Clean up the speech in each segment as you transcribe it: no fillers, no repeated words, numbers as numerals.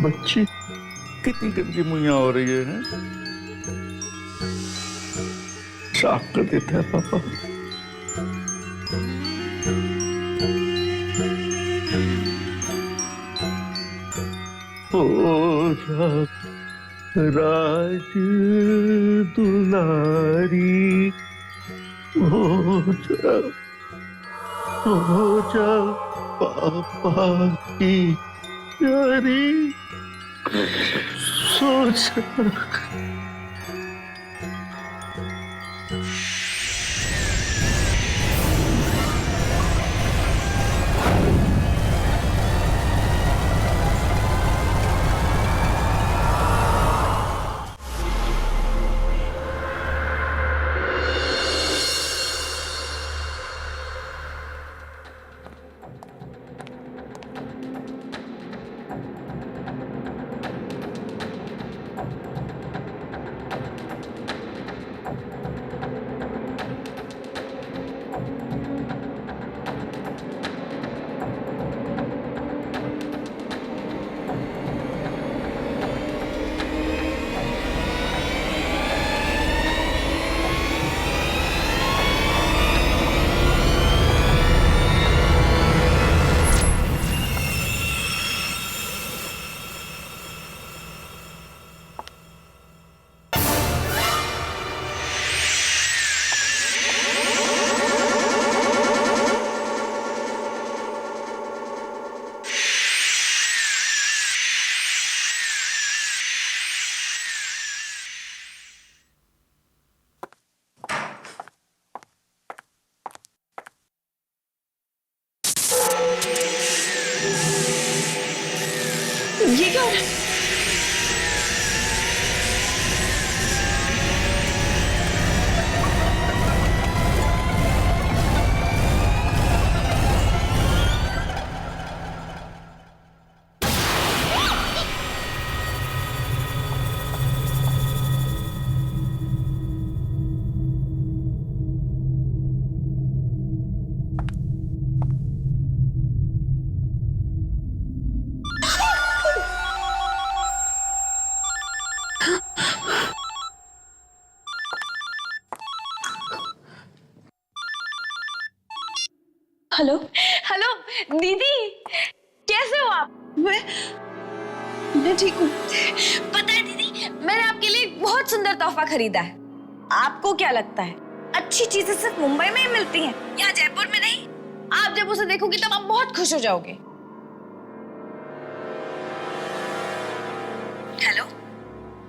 बच्ची कितनी गंदी मुइया हो रही है? साफ कर देता है पापा। ओ राज दुलारी हो जा पापा की प्यारी सोच। ये क्या हो रहा है? हेलो हेलो दीदी, कैसे हो आप? मैं ठीक हूँ। पता है दीदी, मैंने आपके लिए एक बहुत सुंदर तोहफा खरीदा है। आपको क्या लगता है अच्छी चीजें सिर्फ मुंबई में ही मिलती हैं, यहाँ जयपुर में नहीं? आप जब उसे देखोगी तब आप बहुत खुश हो जाओगे। हेलो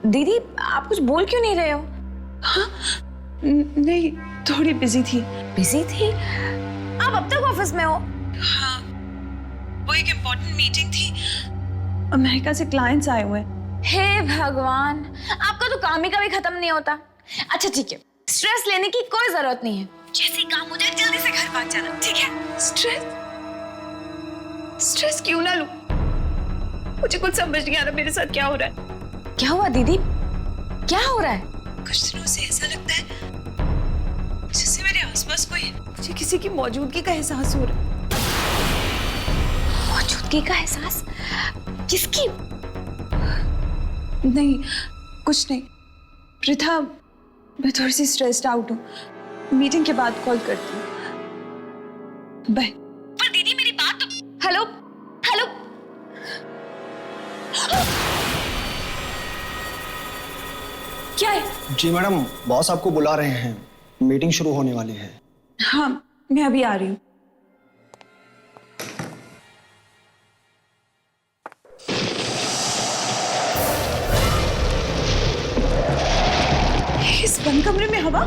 दीदी, आप कुछ बोल क्यों नहीं रहे हो? हाँ? नहीं, थोड़ी बिजी थी। बिजी थी? आप अब तक ऑफिस में हो? हाँ, वो एक इम्पोर्टेंट मीटिंग थी, अमेरिका से क्लाइंट्स आए हुए। हे भगवान, आपका तो काम ही कभी खत्म नहीं होता। अच्छा ठीक है, स्ट्रेस लेने की कोई जरूरत नहीं है। जैसे काम हो जाए जल्दी से घर भाग जाना, ठीक है? स्ट्रेस क्यों ना लूं? मुझे कुछ समझ नहीं आ रहा मेरे साथ क्या हो रहा है। क्या हुआ दीदी, क्या हो रहा है? कुछ दिनों से ऐसा लगता है जैसे मेरे आसपास कोई, मुझे किसी की मौजूदगी का एहसास हो रहा है। मौजूदगी का एहसास? किसकी? नहीं, कुछ नहीं। पृथा, मैं थोड़ी सी स्ट्रेस्ड आउट हूँ। मीटिंग के बाद कॉल करती हूँ। बाय। पर दीदी मेरी बात तो। Hello hello. क्या है? जी मैडम, बॉस आपको बुला रहे हैं, मीटिंग शुरू होने वाली है। हाँ, मैं अभी आ रही हूँ। इस बंद कमरे में हवा?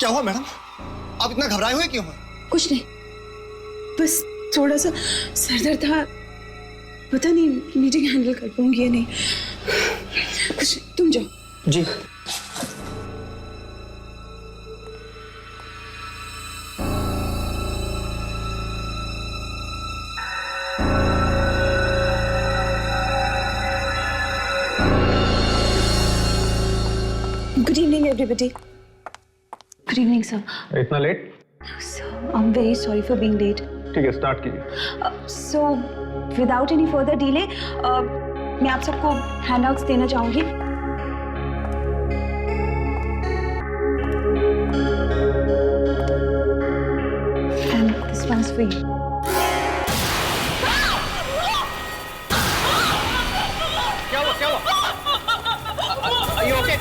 क्या हुआ मैडम? आप इतना घबराए हुए क्यों हैं? कुछ नहीं, बस थोड़ा सा सर दर्द था। पता नहीं मीटिंग हैंडल कर पाऊंगी या नहीं। कुछ नहीं, तुम जाओ। जी। Good evening, everybody. Good evening, sir. इतना late? Sir, I'm very sorry for being late. ठीक है, स्टार्ट कीजिए। So, without any further delay, मैं आप सबको handouts देना चाहूंगी। And this one's for you. क्या हुआ? क्या हुआ? Are you okay?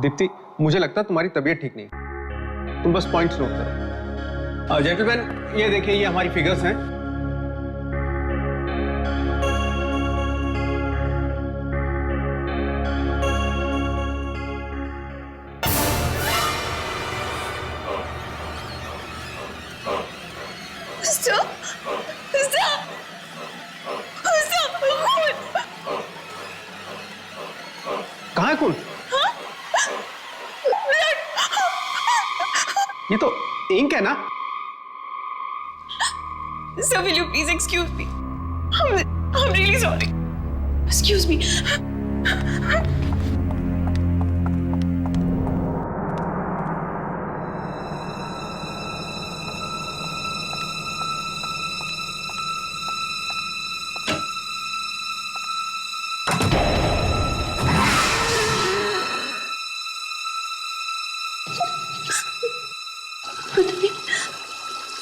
दीप्ति, मुझे लगता है तुम्हारी तबीयत ठीक नहीं। तुम बस पॉइंट्स नोट करो। जेंटलमैन, ये देखिए, ये हमारी फिगर्स हैं। Stop! Stop! Stop! कहाँ है खून? ये तो इंक है ना? Sir, will you please excuse me? I'm really sorry. Excuse me.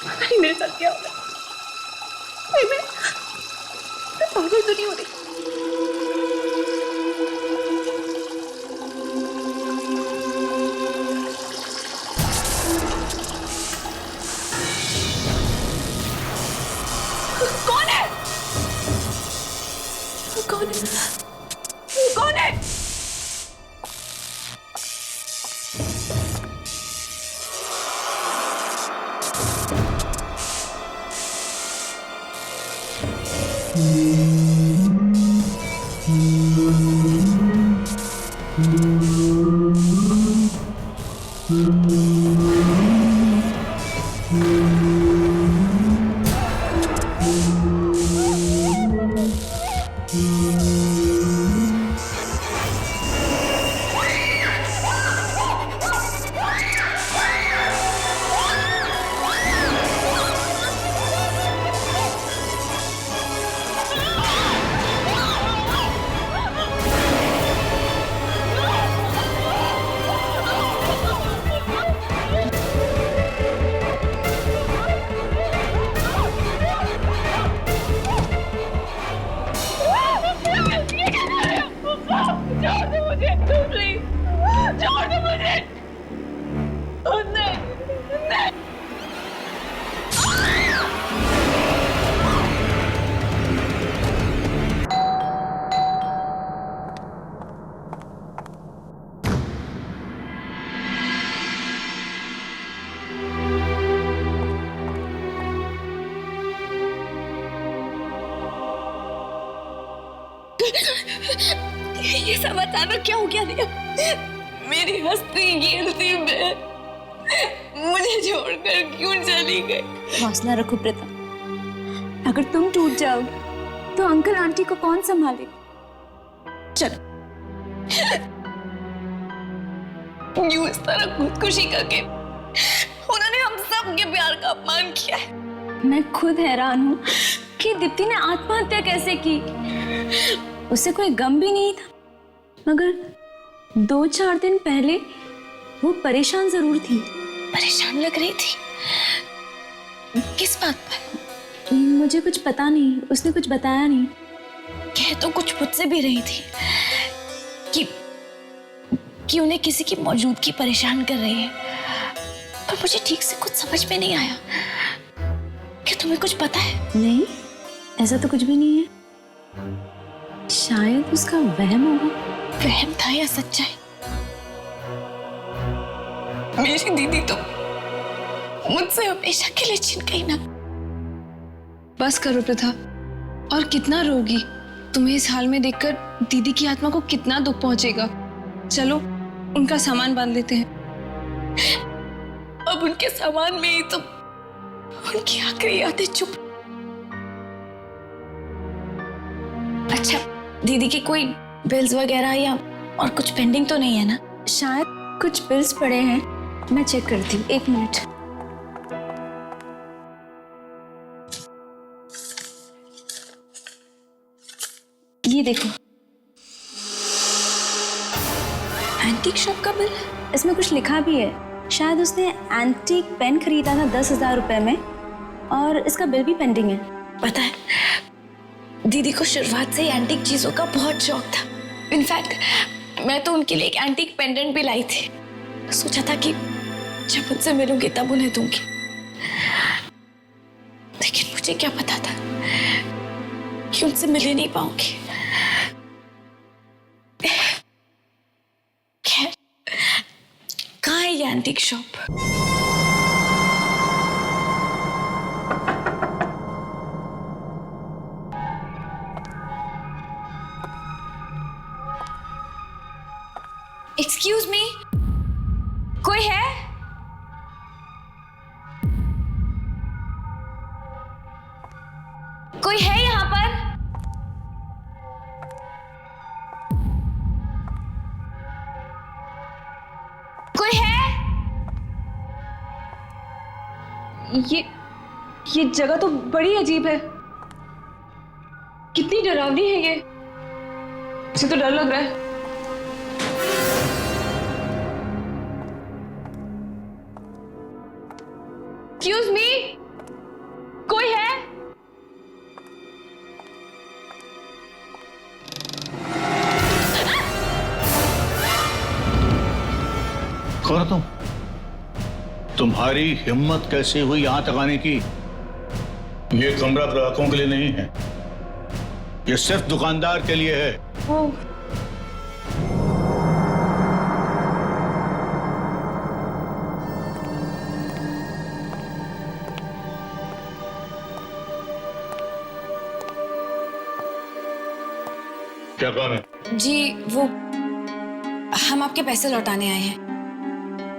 पता नहीं मेरे साथ क्या हो रहा है। मैं पागल तो नहीं हो रही। कौन है? कौन है? कौन है? ये सब अचानक क्या हो गया रिया? मेरी हंसती खेलती बहन मुझे छोड़कर क्यों चली गई? हौसला रखो प्रीता, अगर तुम टूट जाओगे तो अंकल आंटी को कौन संभालेगा? चलो। यूं इस तरह खुदकुशी करके उन्होंने हम सब के प्यार का अपमान किया है। मैं खुद हैरान हूँ कि दीप्ति ने आत्महत्या कैसे की। उसे कोई गम भी नहीं था, मगर 2-4 दिन पहले वो परेशान जरूर थी। परेशान लग रही थी? किस बात पर? मुझे कुछ पता नहीं, उसने कुछ बताया नहीं। कह तो कुछ मुझसे भी रही थी कि उन्हें किसी की मौजूदगी परेशान कर रही है, पर मुझे ठीक से कुछ समझ में नहीं आया। क्या तुम्हें कुछ पता है? नहीं, ऐसा तो कुछ भी नहीं है। शायद उसका वहम होगा। वहम था या सच्चाई? मेरी दीदी तो मुझसे हमेशा के लिए छिन गई ना। बस करो प्रथा, और कितना रोगी। तुम्हें इस हाल में देखकर दीदी की आत्मा को कितना दुख पहुंचेगा। चलो उनका सामान बांध लेते हैं। अब उनके सामान में ही तो उनकी आखिरी यादें चुप। अच्छा, दीदी की कोई बिल्स वगैरह या और कुछ पेंडिंग तो नहीं है ना? शायद कुछ बिल्स पड़े हैं, मैं चेक करती हूँ, 1 मिनट। ये देखो, एंटीक शॉप का बिल? इसमें कुछ लिखा भी है। शायद उसने एंटीक पेन खरीदा था 10,000 रुपए में, और इसका बिल भी पेंडिंग है। पता है, दीदी को शुरुआत से ही एंटीक चीजों का बहुत शौक था। इनफैक्ट मैं तो उनके लिए एक एंटीक पेंडेंट भी लाई थी। सोचा था कि जब उनसे मिलूंगी तब उन्हें दूंगी, लेकिन मुझे क्या पता था कि उनसे मिल ही नहीं पाऊंगी। खैर, कहाँ है ये एंटीक शॉप? एक्सक्यूज मी, कोई है? कोई है यहाँ पर? कोई है? ये जगह तो बड़ी अजीब है। कितनी डरावनी है ये। मुझे तो डर लग रहा है। एक्सक्यूज मी, कोई है? कौन तुम? तुम्हारी हिम्मत कैसे हुई यहां तक आने की? ये कमरा ग्राहकों के लिए नहीं है, ये सिर्फ दुकानदार के लिए है। वो क्या काम है? जी, वो हम आपके पैसे लौटाने आए हैं।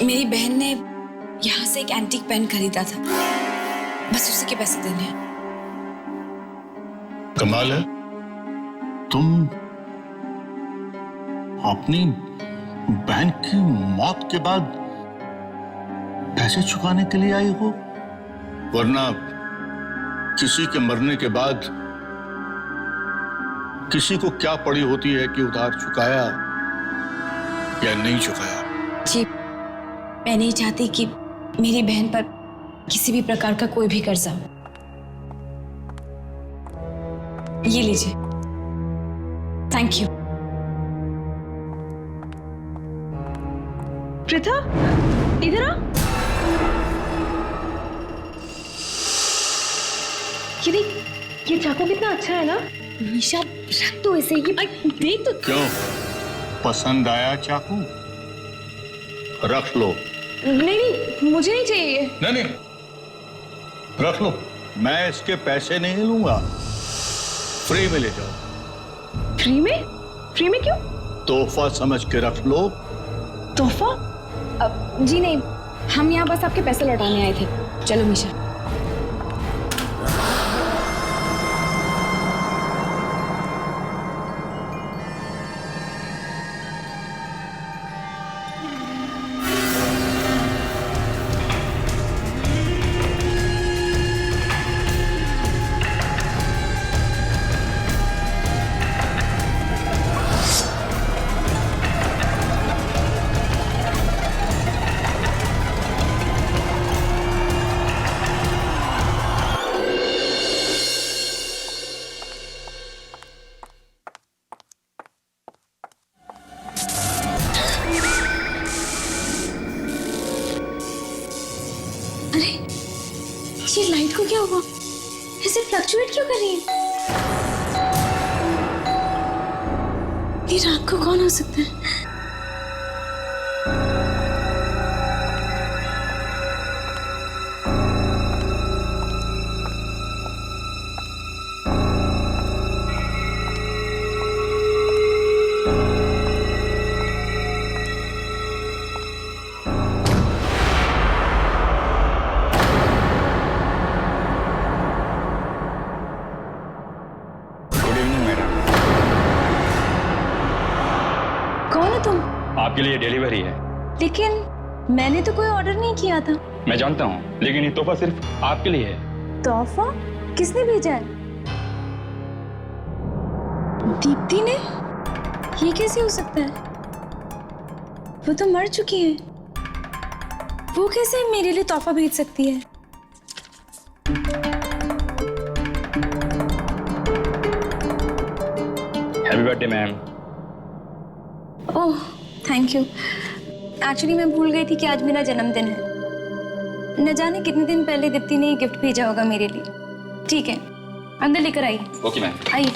मेरी बहन ने यहाँ से एक एंटीक पेन खरीदा था, बस उसी के पैसे देने हैं। कमाल है, तुम अपनी बहन की मौत के बाद पैसे चुकाने के लिए आई हो, वरना किसी के मरने के बाद किसी को क्या पड़ी होती है कि उधार चुकाया या नहीं चुकाया। जी, मैं नहीं चाहती कि मेरी बहन पर किसी भी प्रकार का कोई भी कर्जा हो। ये लीजिए, थैंक यू। प्रथा, इधर आ। ये देख, ये चाकू कितना अच्छा है ना। निशा, रख तो ऐसे ही। देख तो। क्यों, पसंद आया चाकू? रख लो। नहीं, मुझे नहीं चाहिए। नहीं, रख लो, मैं इसके पैसे नहीं लूंगा, फ्री में ले जाओ। फ्री में? फ्री में क्यों? तोहफा समझ के रख लो। तोहफा? जी नहीं, हम यहाँ बस आपके पैसे लौटाने आए थे। चलो निशा। डेट को क्या हुआ? ऐसे फ्लक्चुएट क्यों कर रही है? ये रात को कौन हो सकता है? Good evening madam. कौन है तुम? आपके लिए डिलीवरी है। लेकिन मैंने तो कोई ऑर्डर नहीं किया था। मैं जानता हूँ, लेकिन ये तोहफा सिर्फ आपके लिए है। तोहफा? किसने भेजा है? दीप्ति ने? ये कैसे हो सकता है? वो तो मर चुकी है। वो कैसे मेरे लिए तोहफा भेज सकती है? Happy birthday ma'am. Oh, thank you. Actually मैं भूल गई थी कि आज मेरा जन्मदिन है। न जाने कितने दिन पहले दीप्ति ने गिफ्ट भेजा होगा मेरे लिए। ठीक है, अंदर लेकर आइए। Okay ma'am. आइए।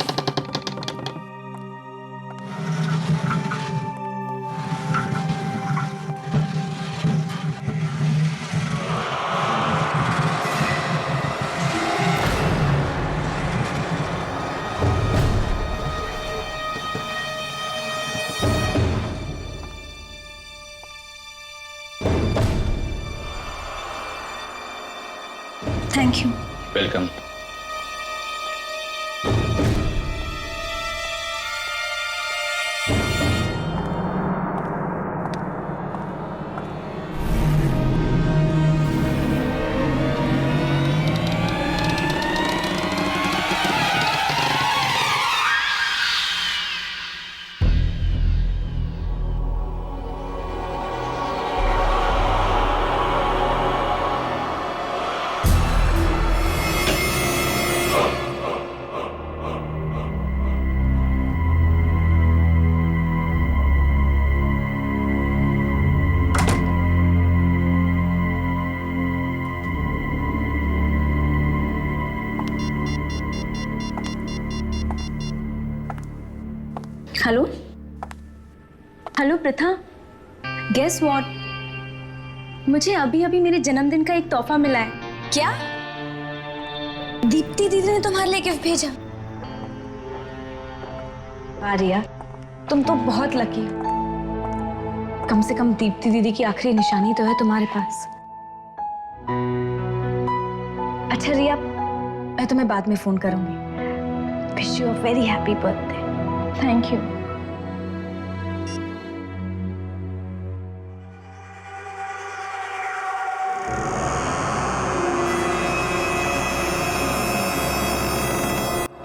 Thank you. Welcome. Hello hello Pratha, guess what? मुझे अभी अभी मेरे जन्मदिन का एक तोहफा मिला है। क्या? दीप्ति दीदी ने तुम्हारे लिए गिफ्ट भेजा? आर्या, तुम तो बहुत लकी हो। कम से कम दीप्ति दीदी की आखिरी निशानी तो है तुम्हारे पास। अच्छा रिया, मैं तुम्हें बाद में फोन करूंगी। Wish you a very happy birthday. Thank you.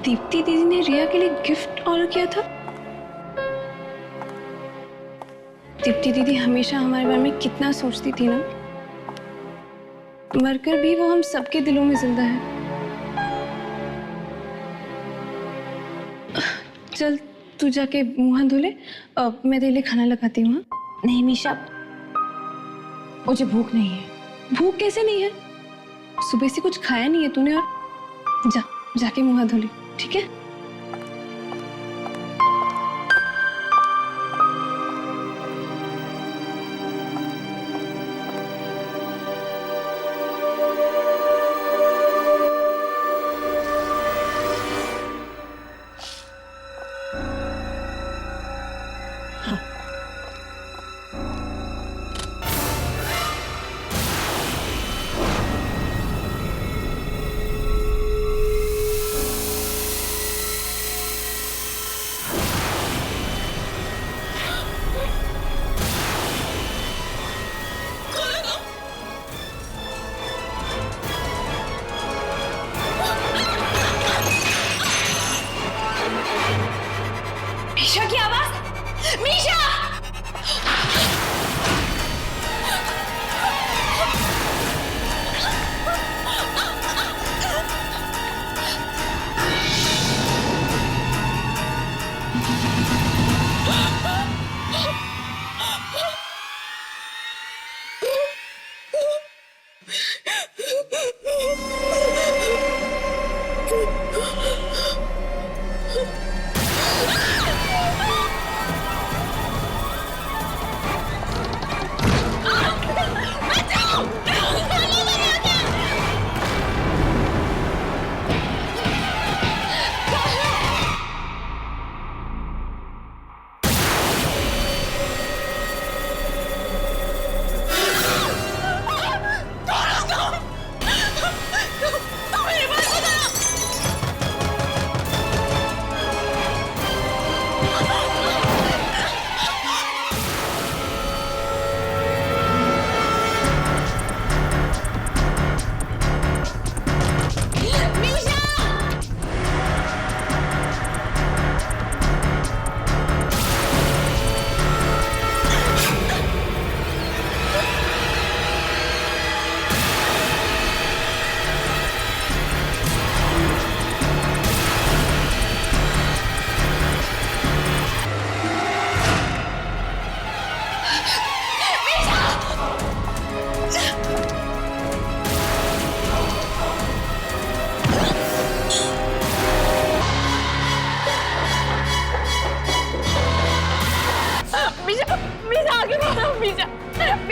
Deepti दीदी ने रिया के लिए गिफ्ट ऑर्डर किया था। दीप्ति दीदी हमेशा हमारे बारे में कितना सोचती थी ना। मरकर भी वो हम सबके दिलों में जिंदा है। चल तू जाके मुंह हाथ धो ले, मैं तेरे लिए खाना लगाती हूँ। हाँ? नहीं मीशा, मुझे भूख नहीं है। भूख कैसे नहीं है? सुबह से कुछ खाया नहीं है तूने। और जाके मुंह हाथ धो ले, ठीक है?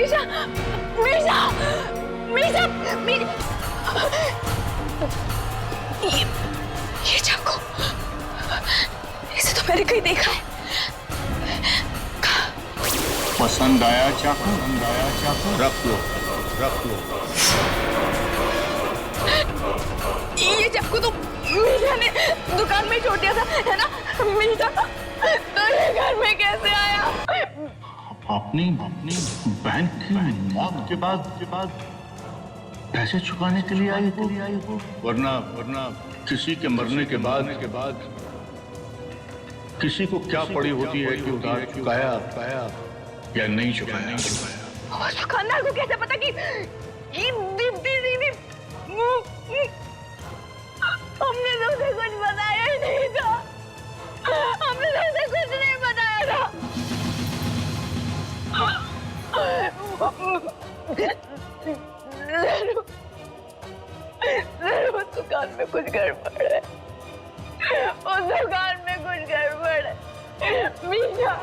मीशा, मीशा, मीशा, ये चाकू, इसे तो मैंने कहीं देखा है। पसंद आया चाकू? रख लो, रख लो। ये चाकू तो मीशा ने दुकान में छोड़ दिया था, है ना? मीशा तो ये घर में कैसे आया? अपनी बहन की मौत के बाद पैसे चुकाने के लिए आई हो? वरना किसी के मरने के बाद किसी को क्या पड़ी होती है कि उधार चुकाया या नहीं चुकाया? और दुकानदार को कैसे पता कि दीप्ति दीदी, हमने तो उसे कुछ बताया ही नहीं था, हमने तो उसे कुछ नहीं बताया था। जरूर उस दुकान में कुछ गड़बड़ है, उस दुकान में कुछ गड़बड़ है। मीशा,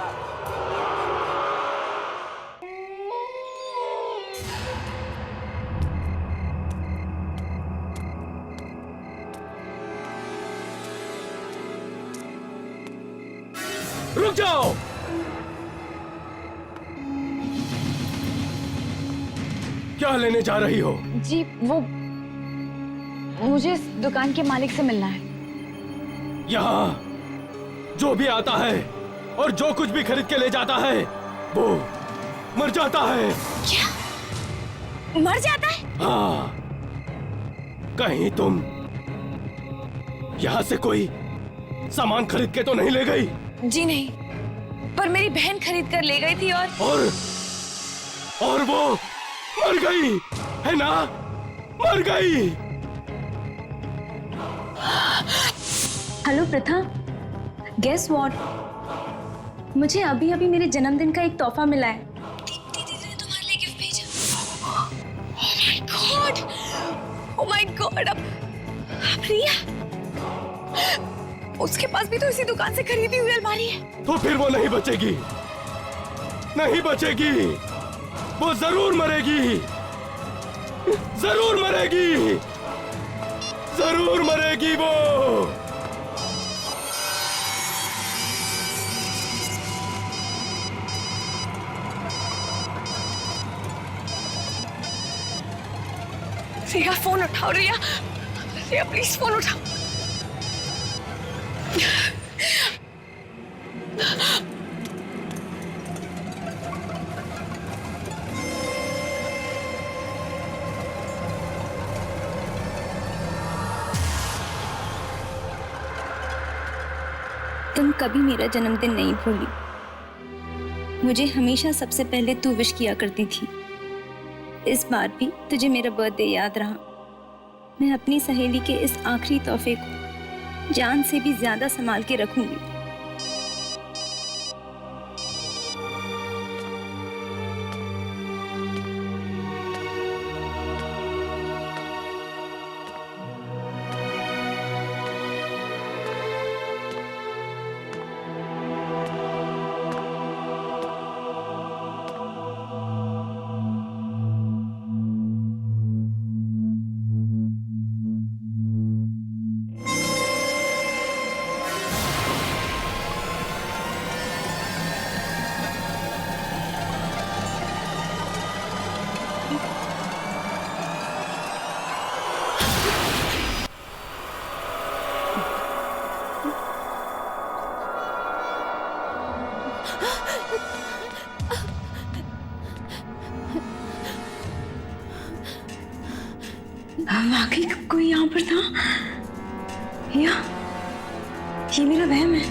रुक जाओ। क्या लेने जा रही हो? जी वो मुझे इस दुकान के मालिक से मिलना है। यहाँ जो भी आता है और जो कुछ भी खरीद के ले जाता है वो मर जाता है। क्या? मर जाता है? हाँ, कहीं तुम यहाँ से कोई सामान खरीद के तो नहीं ले गई? जी नहीं, पर मेरी बहन खरीद कर ले गई थी और वो मर गई है ना? मर गई। Hello Pratha, guess what? मुझे अभी अभी मेरे जन्मदिन का एक तोहफा मिला है। दीदी ने तुम्हारे लिए गिफ्ट भेजा। ओह माय गॉड, अब रिया, उसके पास भी तो इसी दुकान से खरीदी हुई अलमारी है। तो फिर वो नहीं बचेगी, नहीं बचेगी, वो जरूर मरेगी, जरूर मरेगी, जरूर मरेगी वो। रिया फोन उठाओ, रिया, रिया प्लीज फोन उठाओ। तुम कभी मेरा जन्मदिन नहीं भूली। मुझे हमेशा सबसे पहले तू विश किया करती थी। इस बार भी तुझे मेरा बर्थडे याद रहा। मैं अपनी सहेली के इस आखिरी तोहफे को जान से भी ज्यादा संभाल के रखूंगी। वाकई कोई यहाँ पर था या ये मेरा वहम है?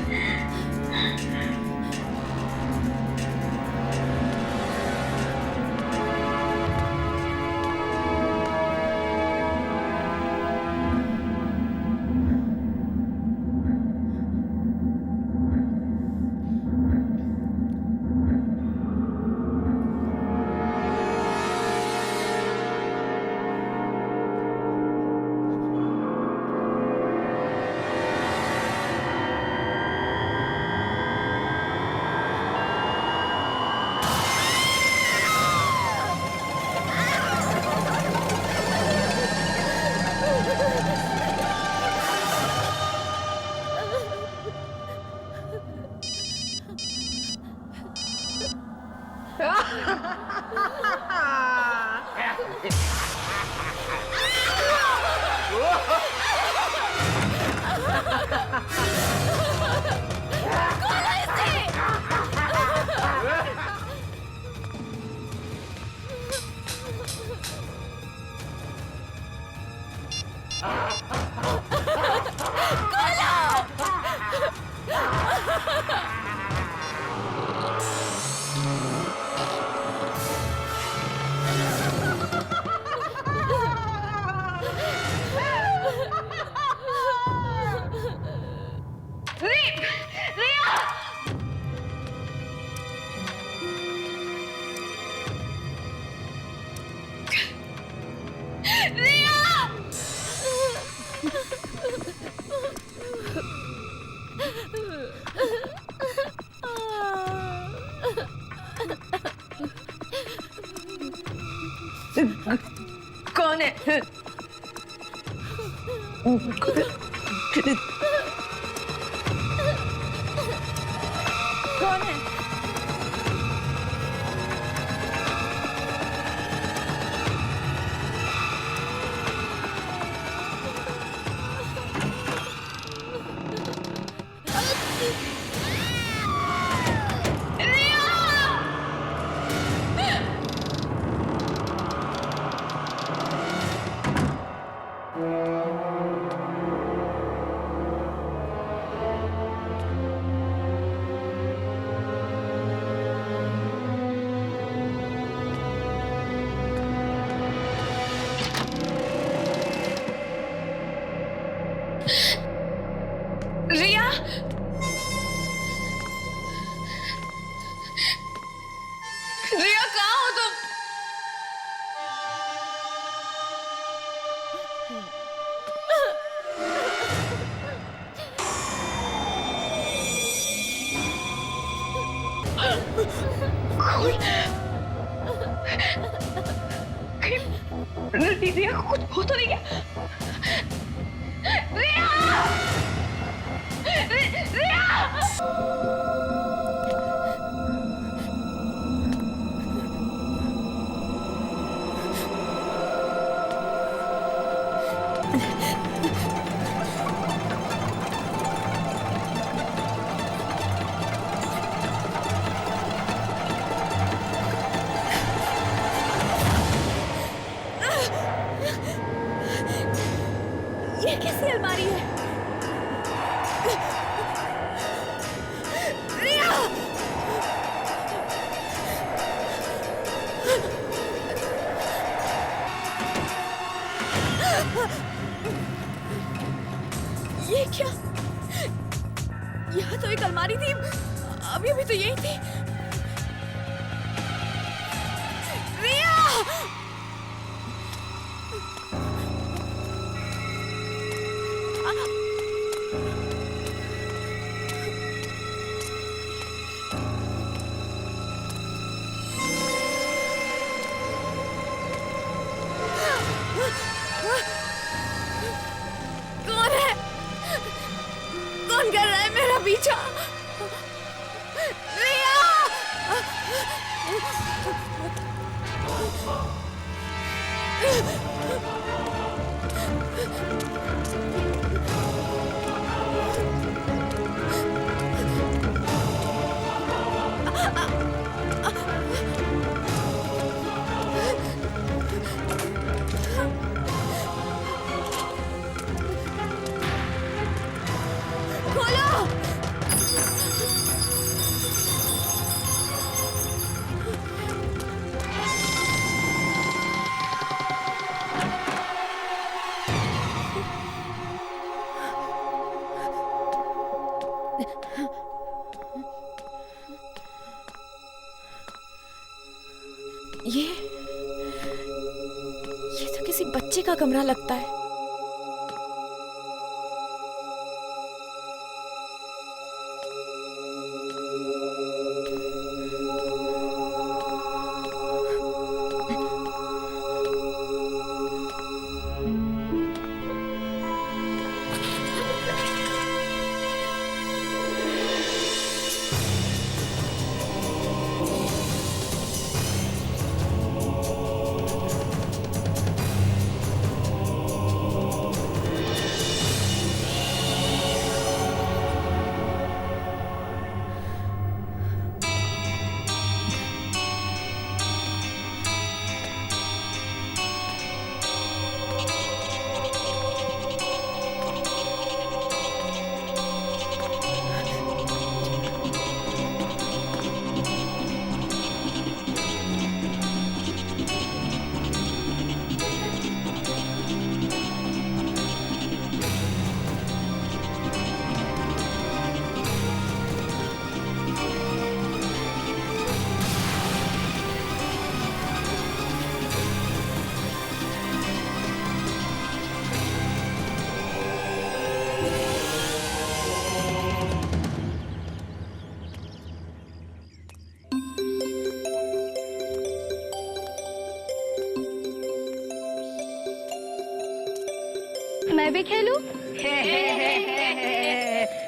कौन है? कौन है? रिया, रिया कहाँ हो तुम? रिया कुछ हो तो नहीं गया? रिया! रिया! ये कैसी अलमारी है? रिया! ये क्या? यहाँ तो एक अलमारी थी, अभी अभी तो यही थी। रिया! कौन है? कौन कर रहा है मेरा पीछा? रिया! खोलो! ये तो किसी बच्चे का कमरा लगता है। मैं भी खेलूं?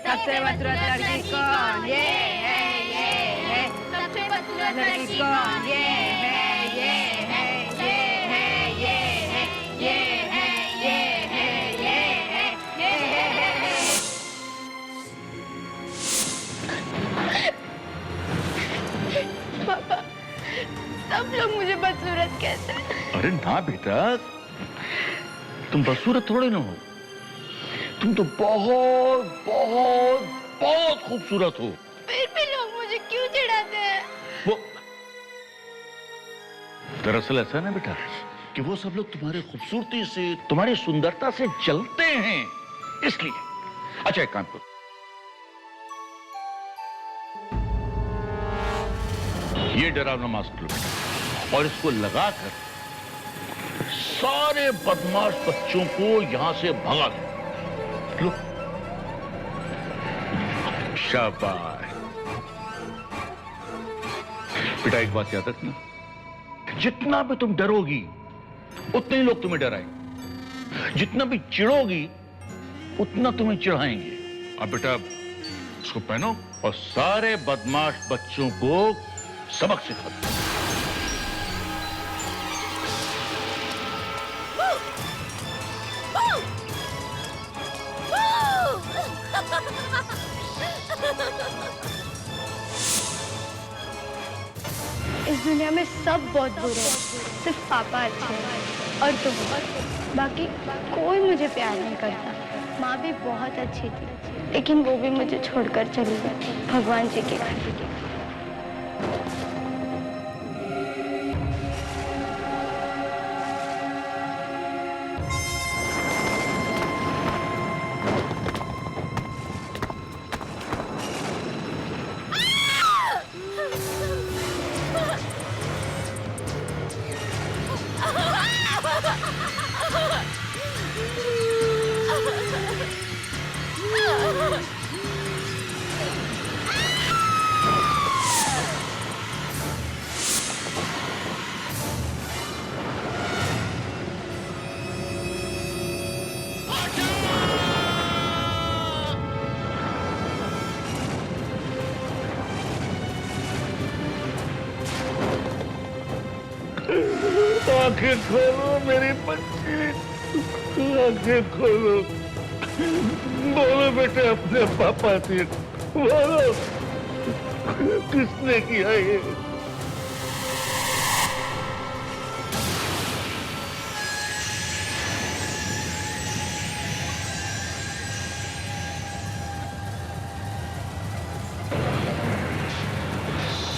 सबसे बदसूरत लड़की कौन? ये है। सबसे बदसूरत लड़की कौन? ये है। ये है। ये है। ये है। ये है। ये है। ये है। पापा, सब लोग मुझे बदसूरत कहते हैं। अरे ना बेटा, तुम बदसूरत थोड़े ना हो, तुम तो बहुत बहुत बहुत खूबसूरत हो। फिर भी लोग मुझे क्यों चिढ़ाते हैं? वो दरअसल ऐसा ना बेटा कि वो सब लोग तुम्हारी खूबसूरती से, तुम्हारी सुंदरता से जलते हैं, इसलिए। अच्छा एक काम करो, ये डरावना मास्क लो और इसको लगाकर सारे बदमाश बच्चों को यहां से भगा दो। लो, शाबाश बेटा। एक बात याद रखना, जितना भी तुम डरोगी उतने ही लोग तुम्हें डराएंगे, जितना भी चिढ़ोगी उतना तुम्हें चिढ़ाएंगे। अब बेटा इसको पहनो और सारे बदमाश बच्चों को सबक सिखा दो। इस दुनिया में सब बहुत बुरे हैं, सिर्फ पापा अच्छे हैं और तुम। बाकी कोई मुझे प्यार नहीं करता। माँ भी बहुत अच्छी थी, लेकिन वो भी मुझे छोड़कर चली गई भगवान जी के घर। आंखें खोलो मेरी बच्ची, आंखें खोलो। बोलो बेटे अपने पापा से, बोलो किसने किया ये?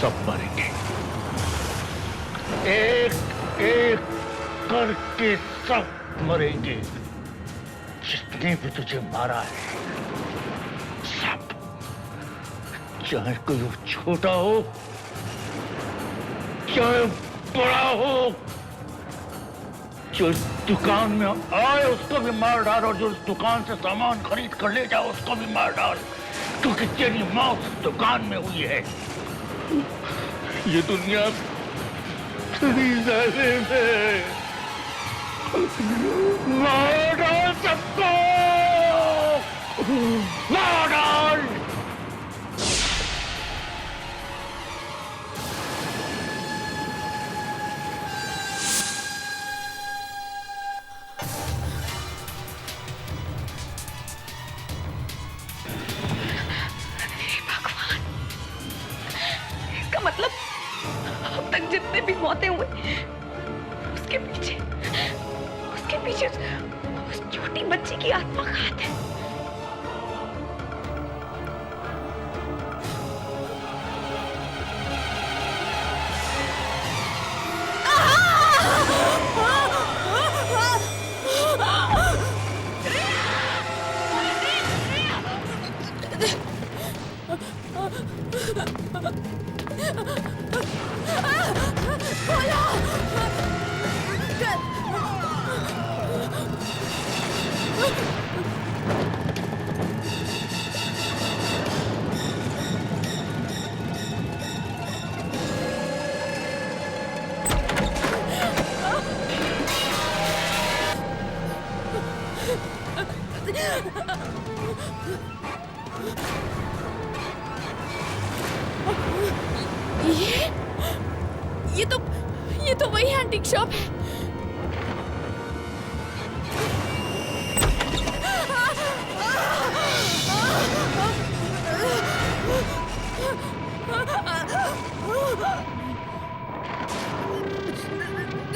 सब मरेंगे, एक एक करके सब मरेंगे। जितने भी तुझे मारा है सब, चाहे कोई छोटा हो चाहे बड़ा हो, जो इस दुकान में आए उसको भी मार डाल और जो इस दुकान से सामान खरीद कर ले जाओ उसको भी मार डाल, क्योंकि तेरी मौत इस दुकान में हुई है। ये दुनिया जालिम है, मार डाल सबको, मार डाल। इसका मतलब अब तक जितने भी मौतें हुई उसके पीछे उस छोटी बच्ची की आत्मा का हाथ है। खोलो! ये तो वही एंटीक शॉप है।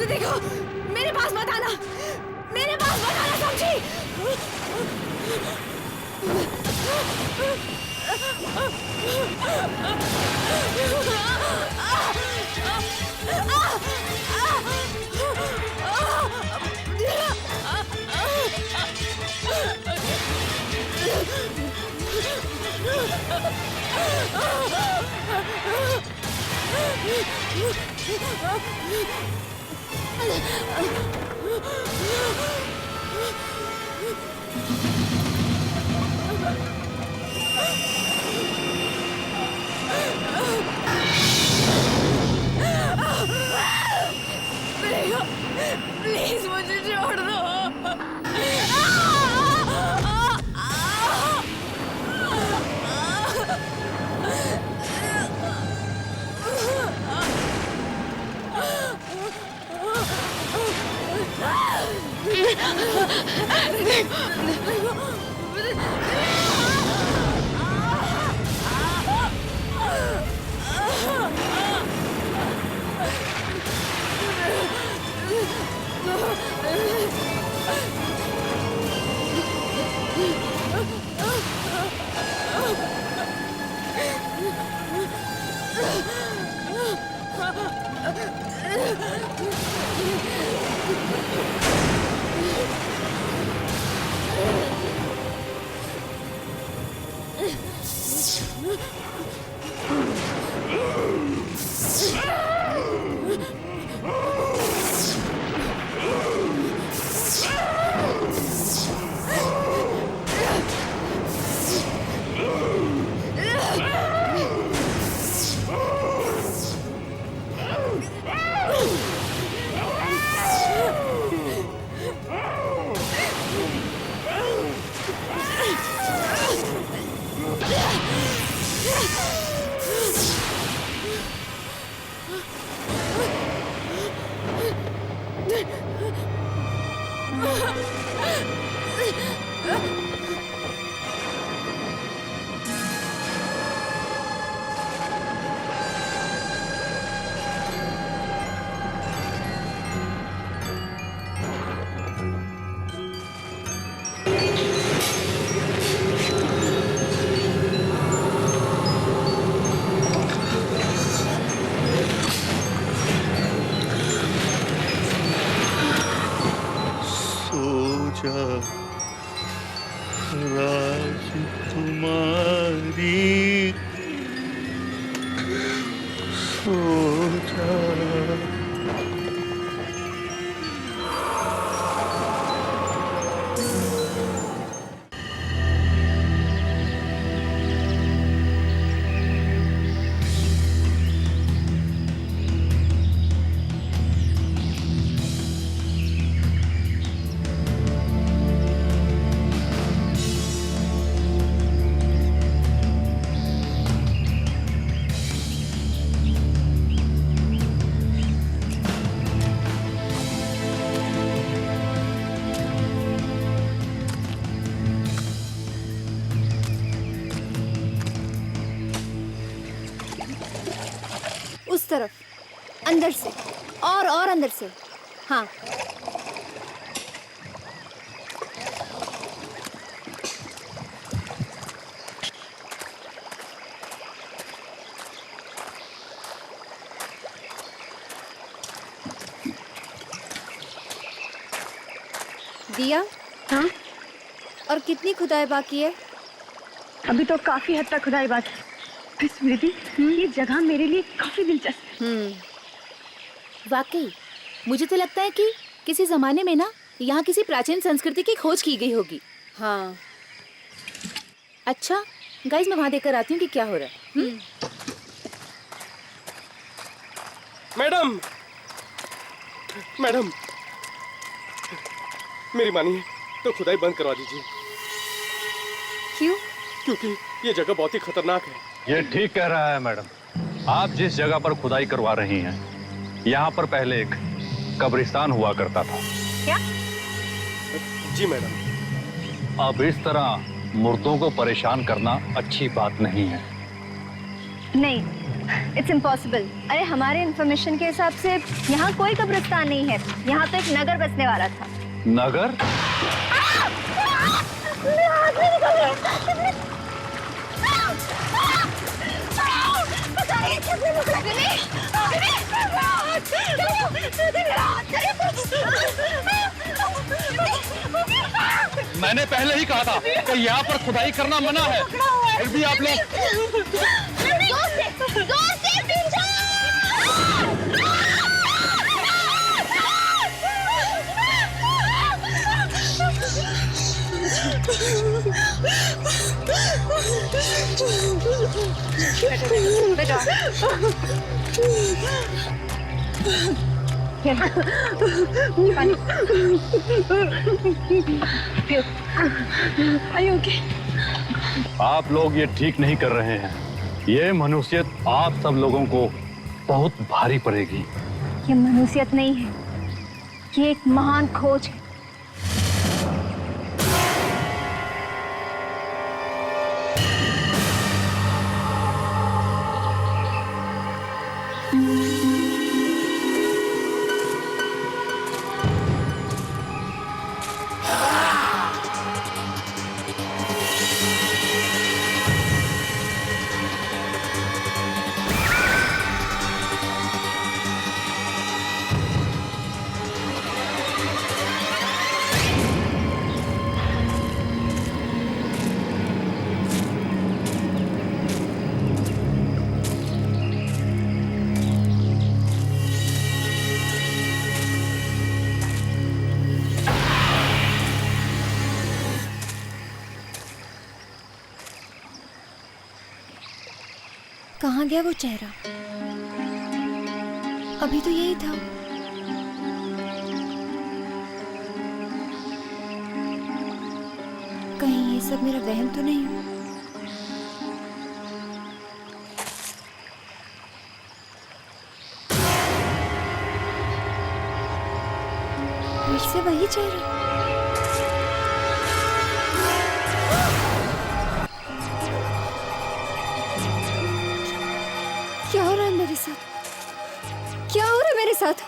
देखो, मेरे पास मत आना, समझी? प्लीज मुझे छोड़ दो। उस तरफ, अंदर से और अंदर से। हाँ, दिया। हाँ, और कितनी खुदाई बाकी है? अभी तो काफी हद तक खुदाई बात है। स्मृति, ये जगह मेरे लिए काफी दिलचस्प है। वाकई मुझे तो लगता है कि किसी जमाने में ना यहाँ किसी प्राचीन संस्कृति की खोज की गई होगी। हाँ, अच्छा गाइस, मैं वहाँ देखकर आती हूँ कि क्या हो रहा है। मैडम, मैडम, मेरी मानिए तो खुदाई बंद करवा दीजिए। क्यों? क्योंकि ये जगह बहुत ही खतरनाक है। ये ठीक कह रहा है मैडम। आप जिस जगह पर खुदाई करवा रही हैं यहाँ पर पहले एक कब्रिस्तान हुआ करता था। क्या? जी मैडम। अब इस तरह मुर्दों को परेशान करना अच्छी बात नहीं है। नहीं, इट्स इम्पॉसिबल। अरे हमारे इंफॉर्मेशन के हिसाब से यहाँ कोई कब्रिस्तान नहीं है। यहाँ तो एक नगर बसने वाला था। नगर? मैंने पहले ही कहा था कि यहाँ पर खुदाई करना मना है, फिर भी आप लोग। जोर से पीछे! बेटा, आप लोग ये ठीक नहीं कर रहे हैं। ये मनुष्यत आप सब लोगों को बहुत भारी पड़ेगी। ये मनुष्यत नहीं है, ये एक महान खोज है। कहाँ गया वो चेहरा? अभी तो यही था। कहीं ये सब मेरा वहम तो नहीं? फिर से वही चेहरा। क्या हो रहा है मेरे साथ? क्या हो रहा है मेरे साथ?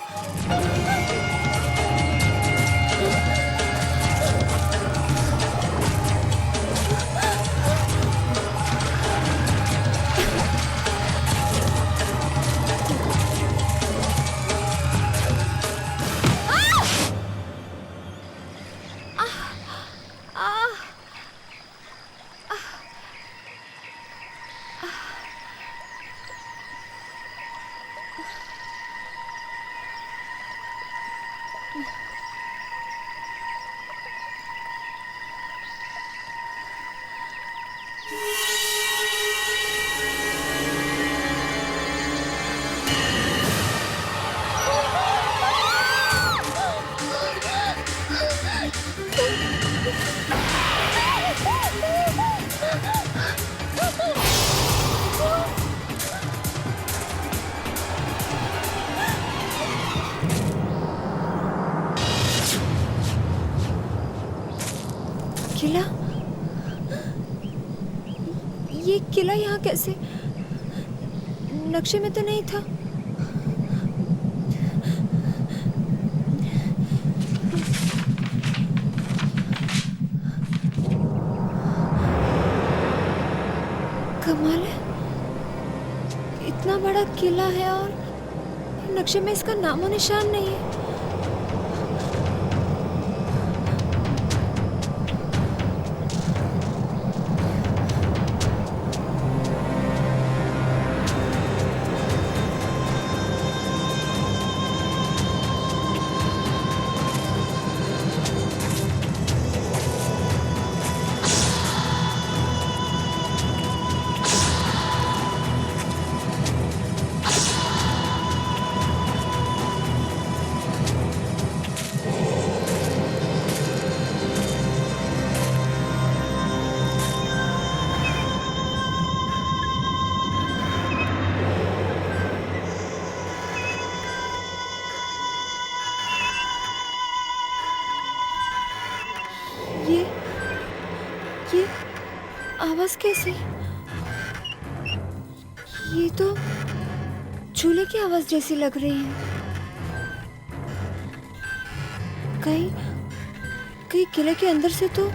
किला? ये किला यहाँ कैसे? नक्शे में तो नहीं था। कमाल है, इतना बड़ा किला है और नक्शे में इसका नामो निशान नहीं है। आवाज कैसी? ये तो झूले की आवाज जैसी लग रही है। कहीं किले के अंदर से तो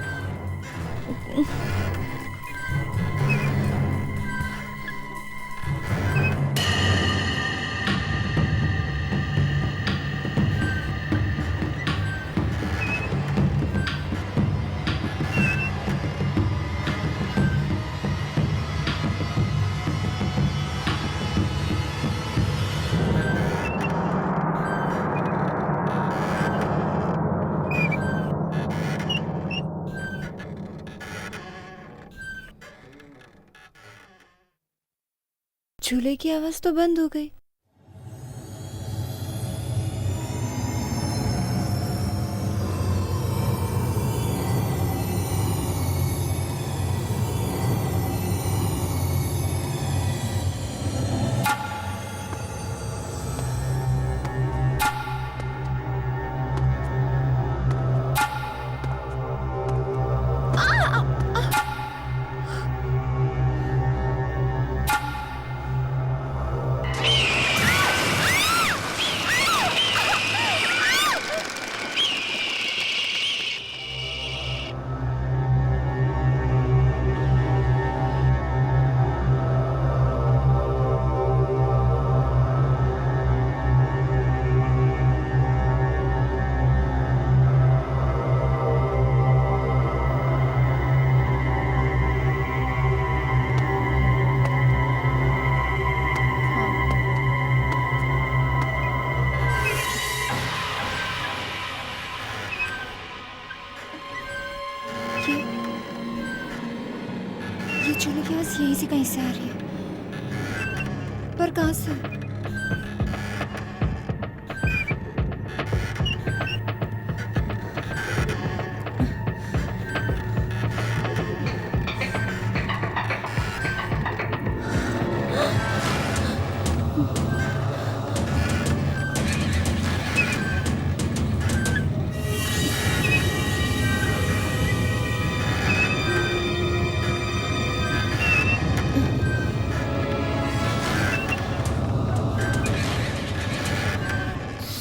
झूले की आवाज तो बंद हो गई। ये झूले की आवाज यहीं से कहीं से आ रही है, पर कहाँ से?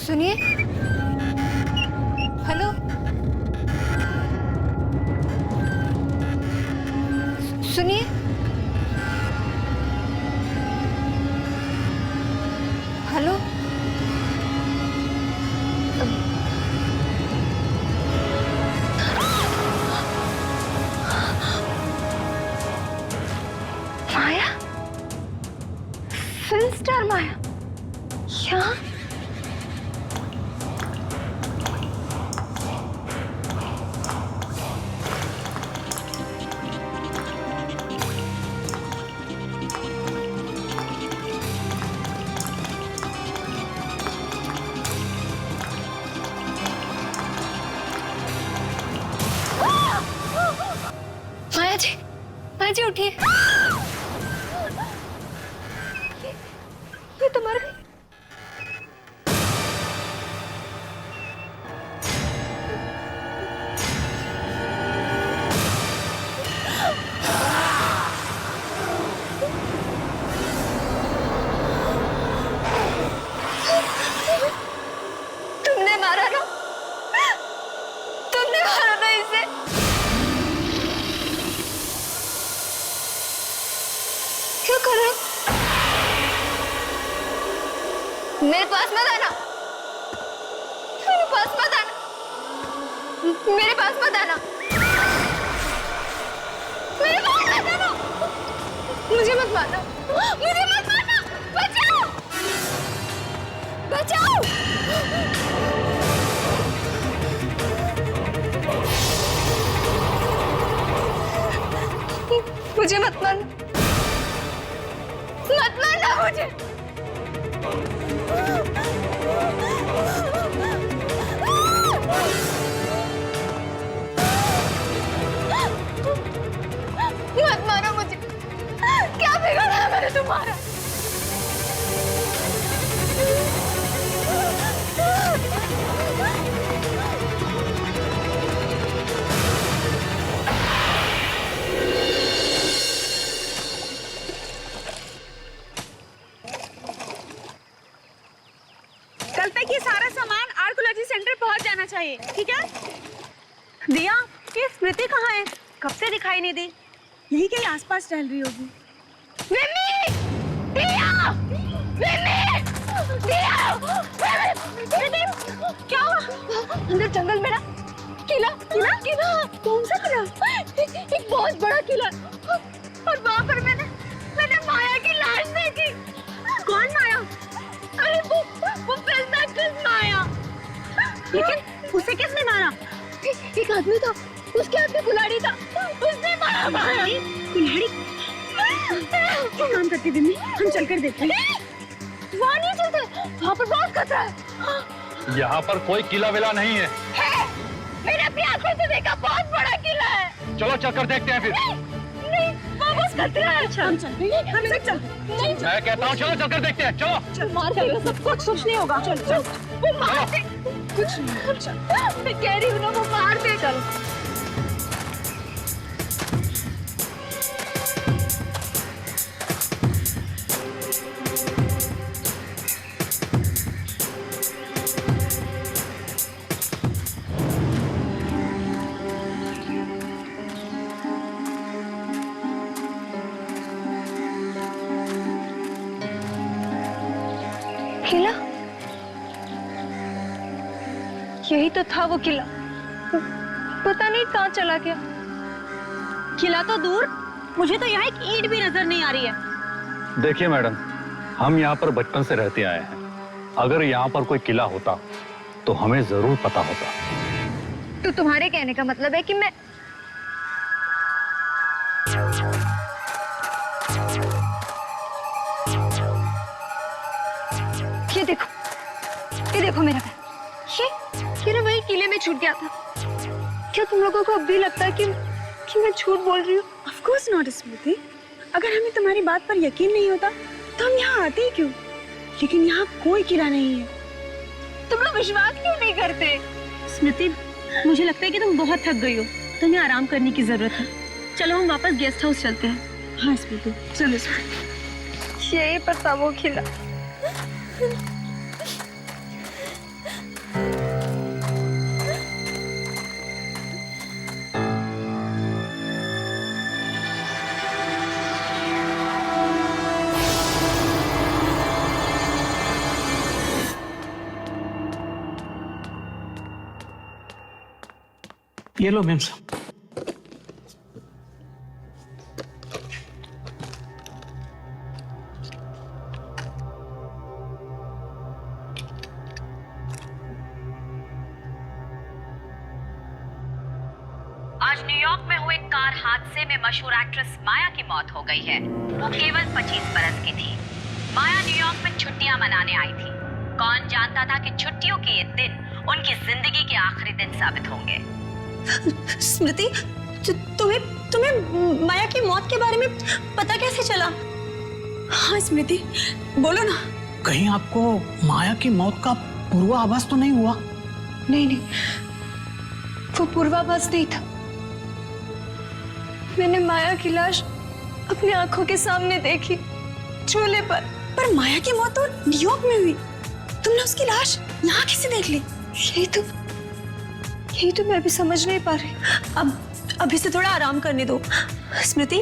सुनिए, हेलो, सुनिए, हेलो, माया, फिल्म स्टार माया, यहाँ? माया जी उठिए। ये तो मर गई। तुमने मारा ना, तुमने मारा ना इसे। क्या कर रहे हो? मेरे पास मत आना, मेरे पास मत आना, मेरे पास मत आना, मेरे पास मत आना, मुझे मत मारना, मुझे मत मारना, बचाओ, बचाओ, मुझे मत मारना, मत मारना मुझे। मत मारो मुझे, क्या बिगाड़ा है मैंने तुम्हारा? कल तक ये सारा सामान आर्कोलॉजी सेंटर पहुंच जाना चाहिए, ठीक है? दिया, ये स्मृति कहाँ है? कब से दिखाई नहीं दी? यही कहीं आसपास टहल रही होगी। मिमी! दिया! मिमी! दिया! मिमी! क्या हुआ? अंदर जंगल में ना किला, किला, किला। कौन सा किला? एक बहुत बड़ा किला। और वहाँ पर मैंने माया की लाश देखी। कौन माया? अरे वो फिल्म एक्ट्रेस माया। लेकिन उसे किसने मारा? एक आदमी था, उसके हाथ में कुल्हाड़ी था, उसने मारा माया। कुल्हाड़ी? क्या काम करती बिन्नी? हम चलकर देखते हैं। वहाँ नहीं चलते, वहाँ पर बहुत खतरा है। यहाँ पर कोई किला विला नहीं है। मैंने अपनी आंखों से देखा, बहुत बड़ा किला है। चलो चलकर देखते हैं फिर। नहीं, वो बस खतरा है। अच्छा, हम चलते हैं, हम सब चलते हैं। मैं कहता हूँ चलो चलकर देखते हैं, चलो। चल, मार देगा सब कुछ नहीं होगा। चल चल, वो मार दे। कुछ नहीं, चल। मैं कह रही हूँ ना, वो मार दे। चल। किला? यही तो था वो किला। पता नहीं कहाँ चला गया। किला तो दूर, मुझे तो यहाँ एक ईंट भी नजर नहीं आ रही है। देखिए मैडम, हम यहाँ पर बचपन से रहते आए हैं। अगर यहाँ पर कोई किला होता तो हमें जरूर पता होता। तो तुम्हारे कहने का मतलब है कि मैं ये देखो मेरा बैग। ये ना वही किले में छूट गया था। क्या तुम लोगों को अब भी लगता है कि मैं झूठ बोल रही हूँ? Of course not, स्मृति। अगर हमें तुम्हारी बात पर यकीन नहीं होता तो हम यहाँ आते ही क्यों? लेकिन यहाँ कोई किला नहीं है। तुम लोग विश्वास क्यों नहीं करते? स्मृति, मुझे लगता है कि तुम बहुत थक गई हो, तुम्हें आराम करने की जरूरत है। चलो हम वापस गेस्ट हाउस चलते हैं। हाँ स्मृति, चलो स्मृति। यही पर था वो किला। ये लो मैम साहब। आज न्यूयॉर्क में हुए कार हादसे में मशहूर एक्ट्रेस माया की मौत हो गई है। वो केवल 25 बरस की थी। माया न्यूयॉर्क में छुट्टियां मनाने आई थी। कौन जानता था कि छुट्टियों के ये दिन उनकी जिंदगी के आखिरी दिन साबित होंगे। स्मृति, तुम्हें माया की मौत के बारे में पता कैसे चला? हाँ स्मृति, बोलो ना। कहीं आपको माया की मौत का पूर्वाभास तो नहीं हुआ? नहीं, वो पूर्वाभास नहीं था। मैंने माया की लाश अपनी आंखों के सामने देखी, चूल्हे पर। पर माया की मौत तो न्यूयॉर्क में हुई। तुमने उसकी लाश यहाँ कैसे देख ली? यही तो मैं भी समझ नहीं पा रही। अब इसे थोड़ा आराम करने दो। स्मृति,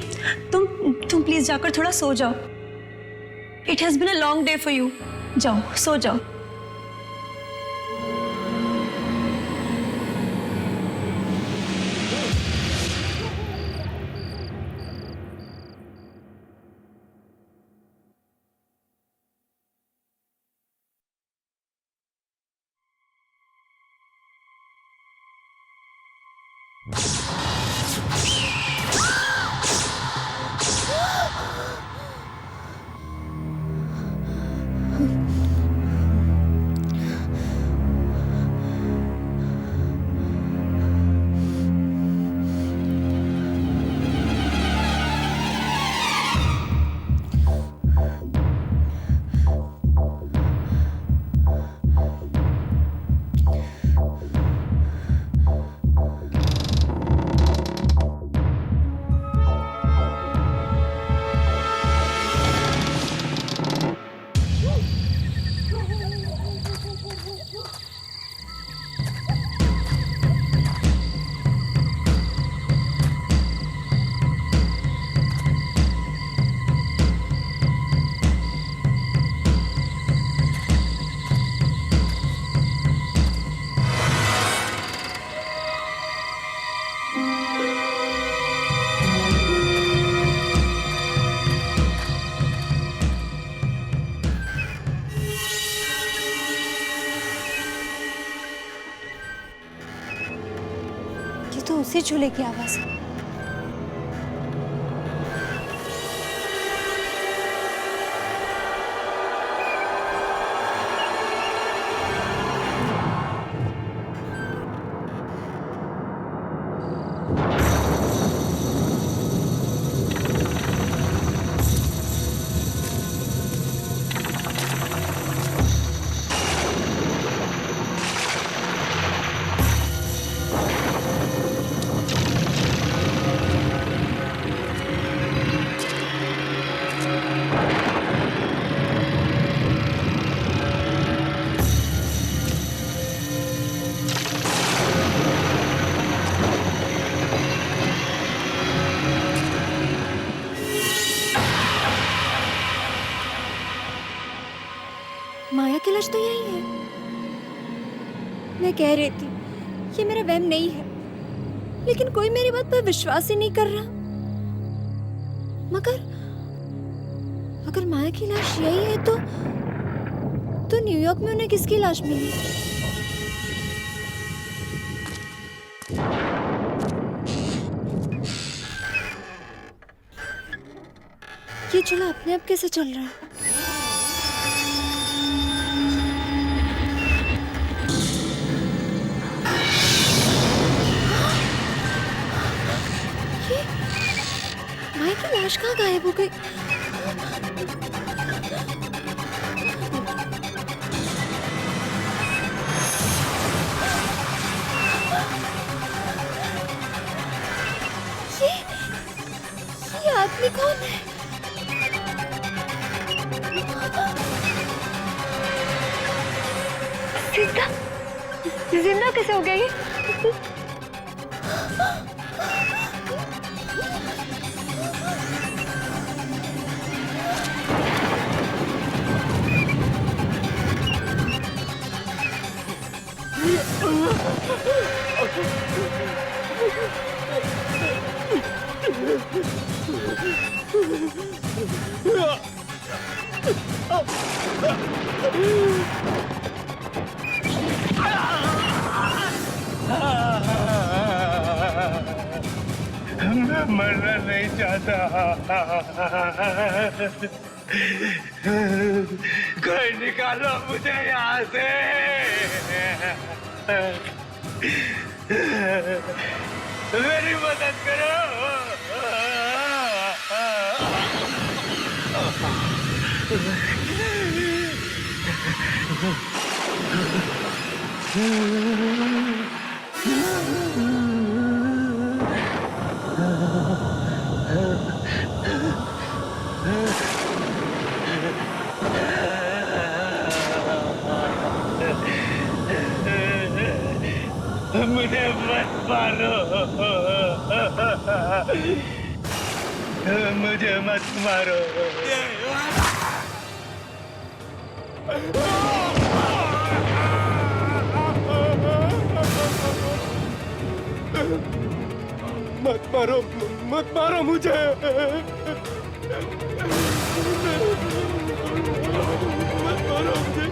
तुम प्लीज जाकर थोड़ा सो जाओ। It has been a long day for you. जाओ, सो जाओ। उसी चूल्हे की आवाज है। माया की लाश तो यही है। मैं कह रही थी ये मेरा वहम नहीं है, लेकिन कोई मेरी बात पर विश्वास ही नहीं कर रहा। मगर अगर माया की लाश यही है तो न्यूयॉर्क में उन्हें किसकी लाश मिली? ये चूल्हा अपने आप कैसे चल रहा है? माया की लाश कहाँ गायब हो गई? ये आदमी कौन है? जिंदा कैसे हो गया ये? मैं मरना नहीं चाहता। कोई निकालो मुझे यहाँ से। मेरी मदद करो। मुझे मत मारो। मुझे मत मारो। मत मारो, मत मारो मुझे। मत मारो मुझे।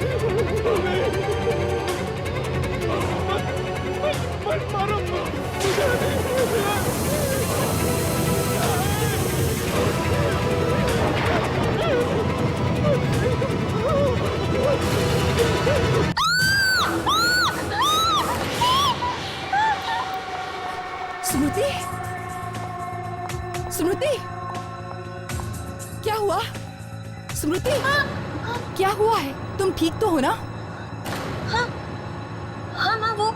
मत मारो स्मृति, स्मृति, क्या हुआ? स्मृति, क्या हुआ है? तुम ठीक तो हो ना? हाँ हाँ माँ, वो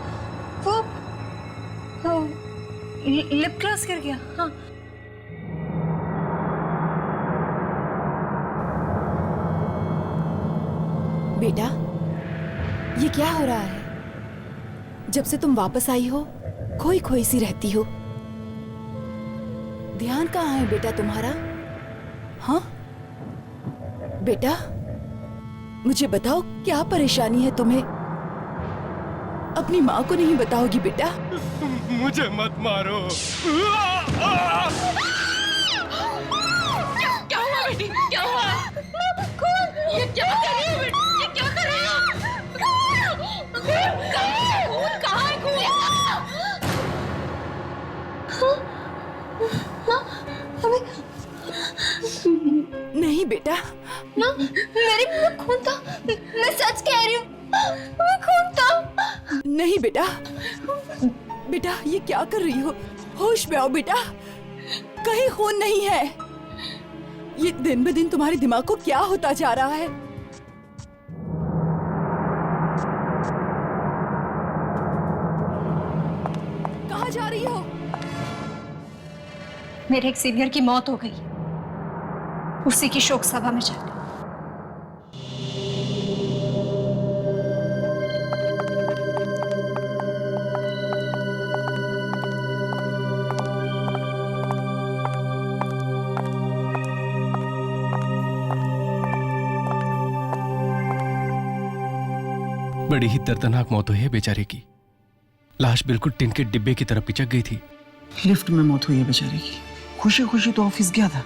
लिप ग्लॉस गिर गया। हाँ बेटा, ये क्या हो रहा है? जब से तुम वापस आई हो खोई खोई सी रहती हो। ध्यान कहाँ है बेटा तुम्हारा? हाँ बेटा, मुझे बताओ क्या परेशानी है तुम्हें? अपनी माँ को नहीं बताओगी बेटा? मुझे मत मारो। क्या हुआ बेटी? क्या हुआ? ये क्या कर रही हो बेटी? ये क्या कर रही हो? कहाँ है खून? बेटा? माँ, मेरे मुंह में खून था। मैं सच कह रही हूँ, मैं खून था। नहीं बेटा, बेटा ये क्या कर रही हो? होश में आओ बेटा, कहीं खून नहीं है। ये दिन ब दिन तुम्हारे दिमाग को क्या होता जा रहा है? कहाँ जा रही हो? मेरे एक सीनियर की मौत हो गई, उसी की शोक सभा में जा रही। बड़ी ही दर्दनाक मौत हुई है बेचारे की। लाश बिल्कुल टिन के डिब्बे की तरह पिचक गई थी। लिफ्ट में मौत हुई है बेचारे की। खुशी खुशी तो ऑफिस गया था,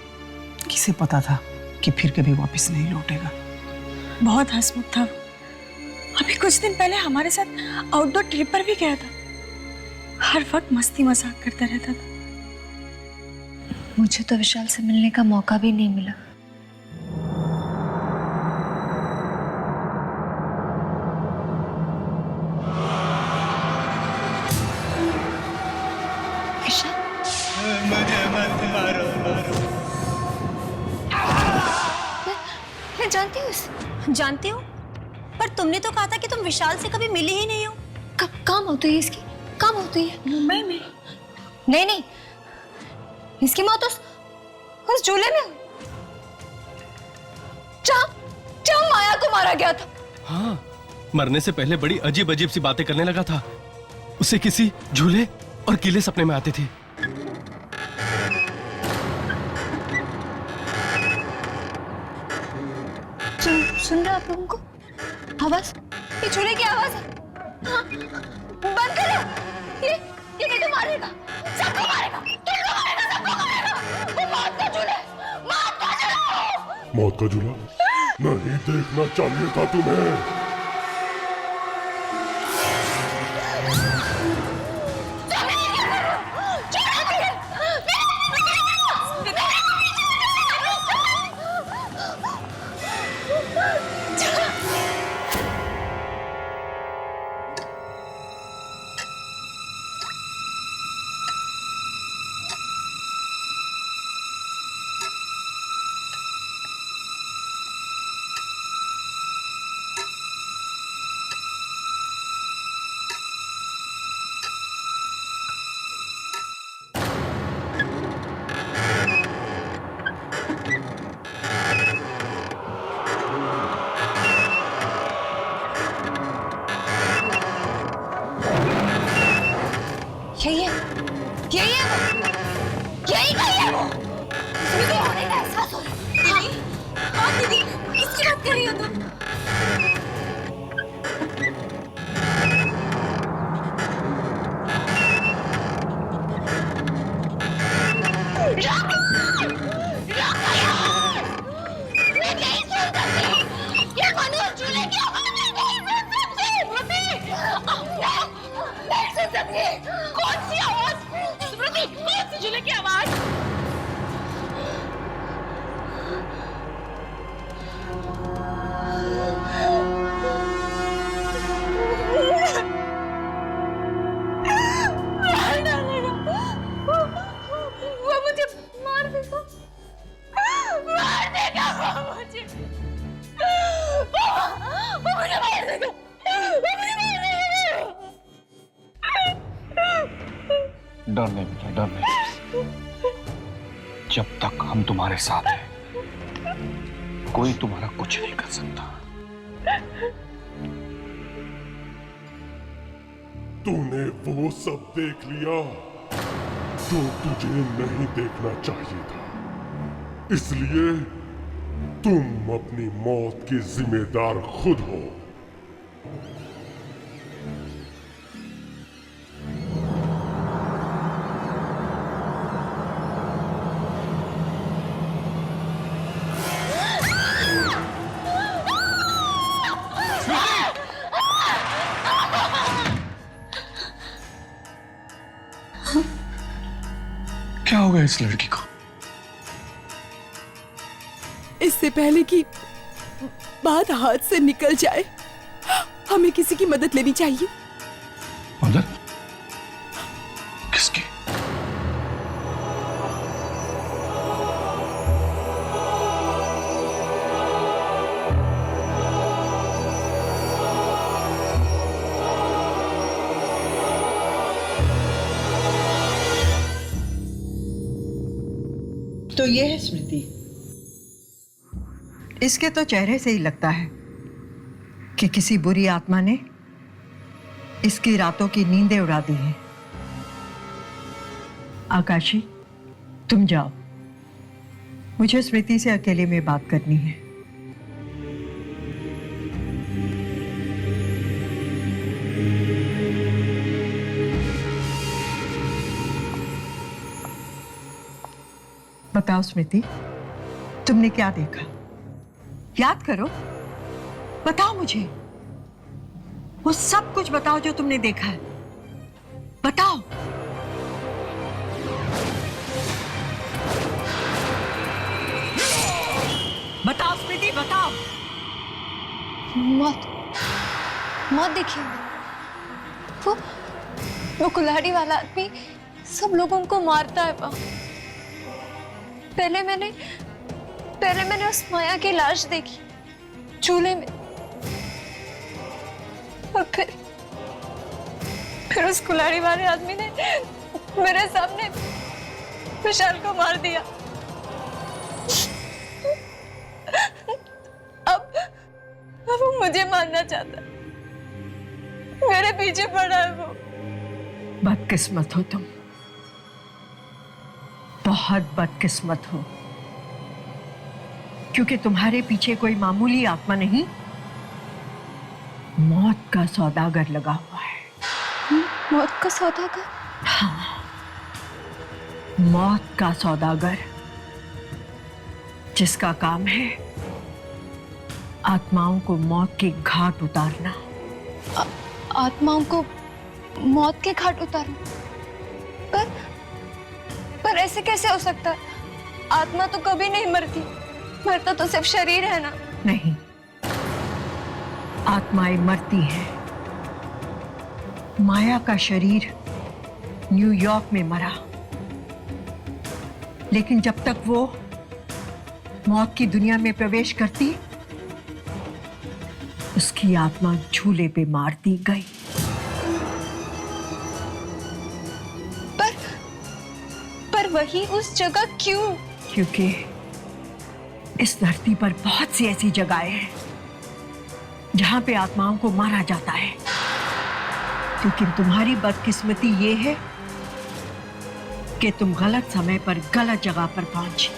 किसे पता था कि फिर कभी वापस नहीं लौटेगा। बहुत हंसमुख था वो। अभी कुछ दिन पहले हमारे साथ आउटडोर ट्रिप पर भी गया था। हर वक्त मस्ती मजाक करता रहता था। मुझे तो विशाल से मिलने का मौका भी नहीं मिला। मुझे मत मारो। मैं जानती हूँ, जानती हूँ, पर तुमने तो कहा था कि तुम विशाल से कभी मिले ही नहीं हो। कब काम होती है इसकी? कब होती है? मुंबई में। नहीं नहीं, इसकी मौत उस झूले में जहाँ माया को मारा गया था। हाँ, मरने से पहले बड़ी अजीब अजीब सी बातें करने लगा था। उसे किसी झूले और किले सपने में आते थे। सुन रहे आप लोगों को आवाज? ये झूले की आवाज है। हाँ, बंद करो। ये मुझे मारेगा, सबको मारेगा, तुमको मारेगा, सबको मारेगा। वो मौत का झूला, मौत का झूला। मौत का झूला? नहीं देखना चाहिए था तुम्हें। यही है वो। मुझे होने का एहसास हो रहा है। हाँ दीदी, किसकी बात कर रही हो तुम? कौन सी आवाज? स्मृति, कौन सी झूले की आवाज? वो मुझे मार देगा, मार देगा वो मुझे, वो मुझे मार देगा, वो मुझे मार देगा। डर नहीं बेटा, डर नहीं। जब तक हम तुम्हारे साथ हैं, कोई तुम्हारा कुछ नहीं कर सकता। तूने वो सब देख लिया जो तुझे नहीं देखना चाहिए था। इसलिए तुम अपनी मौत की जिम्मेदार खुद हो। क्या होगा इस लड़की को? इससे पहले कि बात हाथ से निकल जाए, हमें किसी की मदद लेनी चाहिए। मदद? किसकी? तो ये है स्मृति। इसके तो चेहरे से ही लगता है कि किसी बुरी आत्मा ने इसकी रातों की नींदें उड़ा दी हैं। आकाशी, तुम जाओ, मुझे स्मृति से अकेले में बात करनी है। बताओ स्मृति, तुमने क्या देखा? याद करो, बताओ मुझे, वो सब कुछ बताओ जो तुमने देखा है। बताओ। बताओ स्मृति, बताओ। मौत, मौत देखिए, वो कुल्हाड़ी वाला आदमी सब लोगों को मारता है। पहले मैंने उस माया की लाश देखी चूल्हे में, और फिर उस कुल्हाड़ी वाले आदमी ने मेरे सामने विशाल को मार दिया। अब वो मुझे मारना चाहता है, मेरे पीछे पड़ा है वो। बदकिस्मत हो तुम, बहुत बदकिस्मत हो, क्योंकि तुम्हारे पीछे कोई मामूली आत्मा नहीं, मौत का सौदागर लगा हुआ है। मौत का सौदागर? हाँ, मौत का सौदागर, जिसका काम है आत्माओं को मौत के घाट उतारना। आत्माओं को मौत के घाट उतारना? पर ऐसे कैसे हो सकता है? आत्मा तो कभी नहीं मरती, मरता तो सिर्फ शरीर है ना। नहीं, आत्माएं मरती हैं। माया का शरीर न्यूयॉर्क में मरा, लेकिन जब तक वो मौत की दुनिया में प्रवेश करती, उसकी आत्मा झूले पे मार दी गई। पर वही उस जगह क्यों? क्योंकि इस धरती पर बहुत सी ऐसी जगहें हैं जहां पे आत्माओं को मारा जाता है, लेकिन तुम्हारी बदकिस्मती ये है कि तुम गलत समय पर गलत जगह पर पहुंची।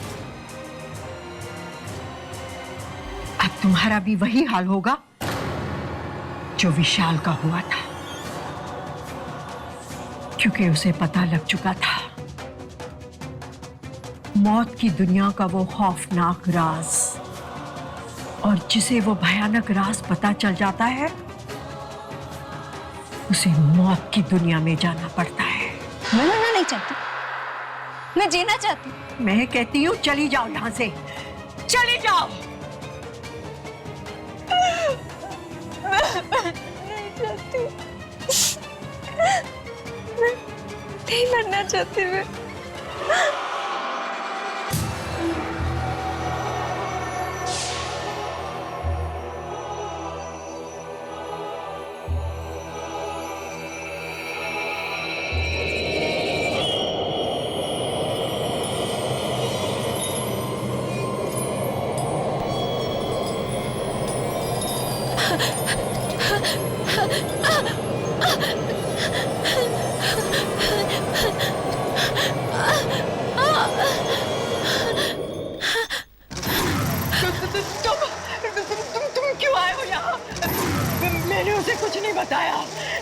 अब तुम्हारा भी वही हाल होगा जो विशाल का हुआ था, क्योंकि उसे पता लग चुका था मौत की दुनिया का वो खौफनाक राज, और जिसे वो भयानक राज पता चल जाता है, उसे मौत की दुनिया में जाना पड़ता है। मैं मरना नहीं चाहती, मैं जीना चाहती हूँ। मैं कहती हूँ चली जाओ यहां से, चली जाओ। नहीं चाहती, मैं नहीं मरना चाहती। मैं तुम क्यों आए हो यहाँ? मैंने उसे कुछ नहीं बताया,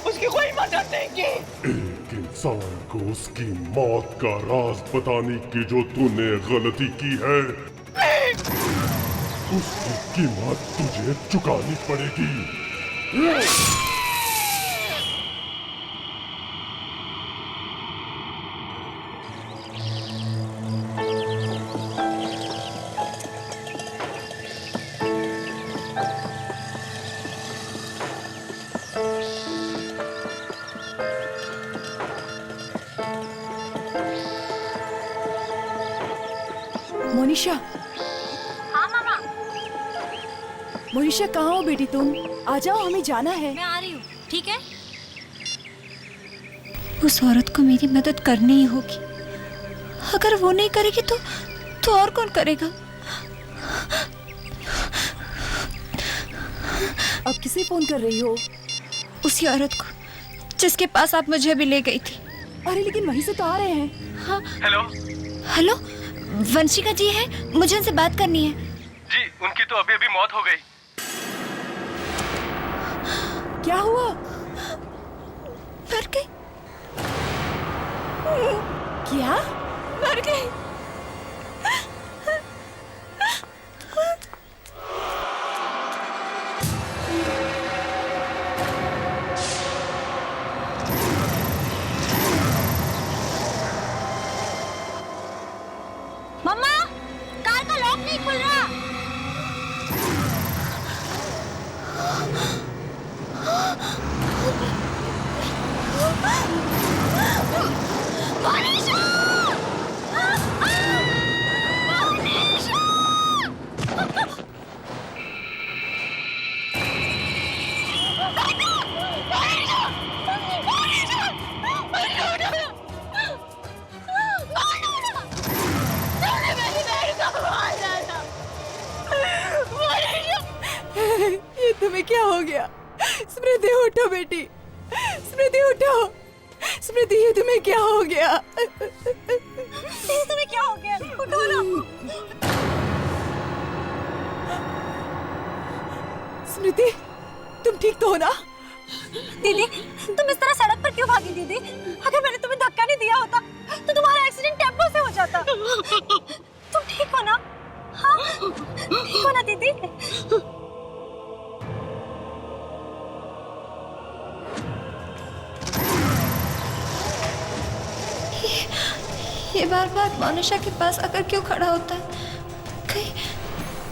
उसकी कोई मदद नहीं की। एक इंसान को उसकी मौत का राज बताने की जो तूने गलती की है, उसकी कीमत तुझे चुकानी पड़ेगी। मोनिशा। हाँ मामा। मोनिशा कहाँ हो बेटी तुम? आ जाओ, हमें जाना है। मैं आ रही हूँ, ठीक है? उस औरत को मेरी मदद करनी ही होगी। अगर वो नहीं करेगी तो और कौन करेगा? अब किसे फोन कर रही हो? उसी औरत को जिसके पास आप मुझे भी ले गई थी। अरे लेकिन वहीं से तो आ रहे हैं। हाँ। हेलो हेलो, वंशिका जी है, मुझे उनसे बात करनी है। जी, उनकी तो अभी अभी मौत हो गई। क्या हुआ? मर गई। क्या? मर गई। मम्मा, कार का लॉक नहीं खुल रहा। मनीषा! ये तुम्हें क्या हो गया? स्मृति उठो बेटी, स्मृति उठो। स्मृति ये तुम्हें क्या हो गया? तुम्हें क्या हो गया? उठो ना। स्मृति, तुम ठीक तो हो ना? दीदी, तुम इस तरह सड़क पर क्यों भागी दीदी? अगर मैंने तुम्हें धक्का नहीं दिया होता तो तुम्हारा एक्सीडेंट टेम्पो से हो जाता। तुम ठीक हो ना? हाँ, ठीक हो ना दीदी? ये बार बार मोनिशा के पास आकर क्यों खड़ा होता है?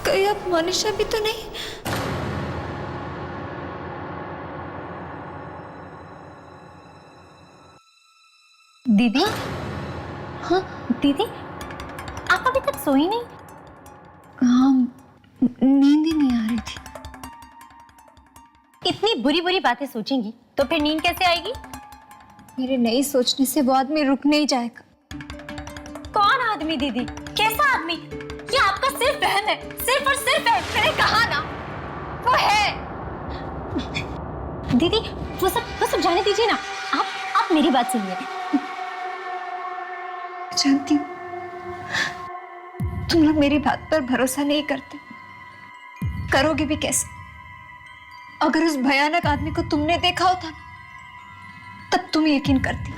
कहीं अब मोनिशा भी तो नहीं? दीदी? हाँ दीदी, आप अभी तक सोई नहीं? हाँ, नींद ही नहीं आ रही थी। इतनी बुरी बुरी बातें सोचेंगी तो फिर नींद कैसे आएगी? मेरे नहीं सोचने से वो आदमी रुक नहीं जाएगा। कौन आदमी दीदी? कैसा आदमी? ये आपका सिर्फ वहम है, सिर्फ और सिर्फ है। मैंने कहा ना, वो है। दीदी, वो सब जाने दीजिए ना। आप मेरी बात सुनिए। जानती हूँ तुम लोग मेरी बात पर भरोसा नहीं करते, करोगे भी कैसे? अगर उस भयानक आदमी को तुमने देखा होता तब तुम यकीन करती।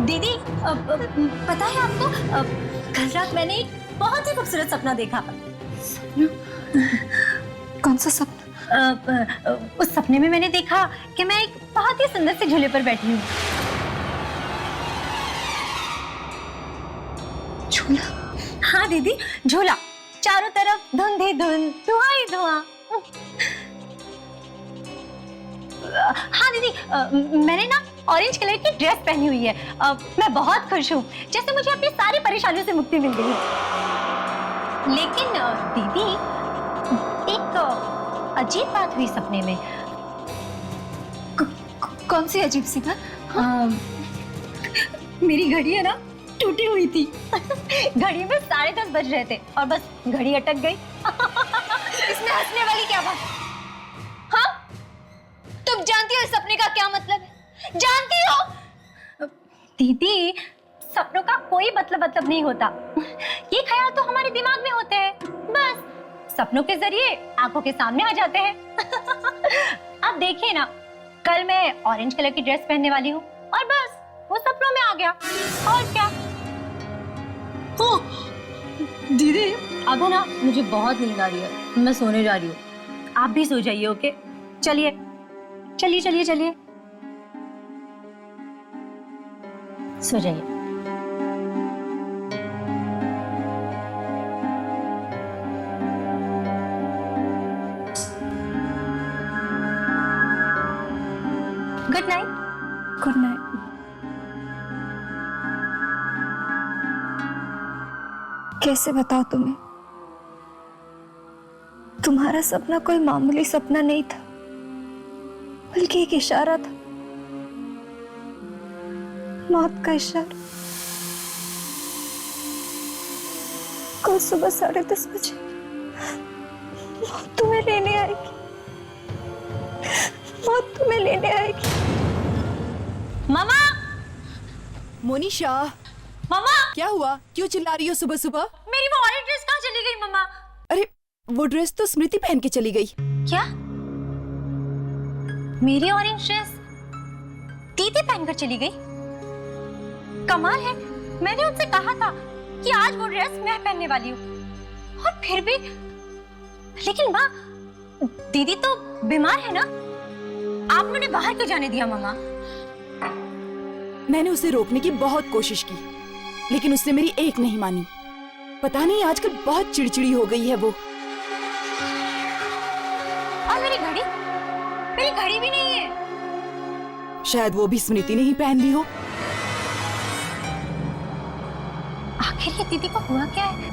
दीदी, पता है आपको, कल रात मैंने एक बहुत ही खूबसूरत सपना देखा। कौन सा सपना? उस सपने में मैंने देखा कि मैं एक बहुत ही सुंदर से झूले पर बैठी हूँ। झूला? हाँ दीदी, झूला। चारों तरफ धुंध ही धुंध, धुआं ही धुआं। हाँ दीदी, मैंने ना ऑरेंज कलर की ड्रेस पहनी हुई है। मैं बहुत खुश हूँ, जैसे मुझे अपनी सारी परेशानियों से मुक्ति मिल गई है। लेकिन दीदी, एक अजीब बात हुई सपने में। कौन सी अजीब सी बात? मेरी घड़ी है ना, टूटी हुई थी। घड़ी में 10:30 बज रहे थे और बस घड़ी अटक गई। इसमें हंसने वाली क्या बात? हाँ, तुम जानती हो इस सपने का क्या मतलब है? जानती हो? दीदी, सपनों का कोई मतलब नहीं होता। ये ख्याल तो हमारे दिमाग में होते हैं, बस सपनों के जरिए आंखों के सामने आ जाते हैं। अब देखिए ना, कल मैं ऑरेंज कलर की ड्रेस पहनने वाली हूँ और बस वो सपनों में आ गया। और क्या? दीदी, अब है ना, मुझे बहुत नींद आ रही है, मैं सोने जा रही हूँ। आप भी सो जाइए, ओके? चलिए चलिए चलिए चलिए, सो जाइए। Good night. Good night. कैसे बताओ तुम्हें, तुम्हारा सपना कोई मामूली सपना नहीं था, बल्कि एक इशारा था, मौत का इशारा। कल सुबह 10:30 बजे मौत तुम्हें लेने आएगी, मौत तुम्हें लेने आएगी। मामा! मोनिशा! मामा! क्या हुआ? क्यों चिल्ला रही हो सुबह सुबह? मेरी वो ऑरेंज ड्रेस कहाँ चली गई मामा? अरे वो ड्रेस तो स्मृति पहन के चली गई। क्या? मेरी ऑरेंज ड्रेस दीदी पहनकर चली गई? कमाल है, मैंने उनसे कहा था कि आज वो ड्रेस मैं पहनने वाली हूँ, और फिर भी। लेकिन माँ, दीदी तो बीमार है ना, आपने उन्हें बाहर क्यों जाने दिया मामा? मैंने उसे रोकने की बहुत कोशिश की, लेकिन उसने मेरी एक नहीं मानी। पता नहीं आजकल बहुत चिड़चिड़ी हो गई है वो। और मेरी घड़ी भी नहीं है। शायद वो भी स्मृति ने ही पहन ली हो। आखिर ये दीदी को हुआ क्या है?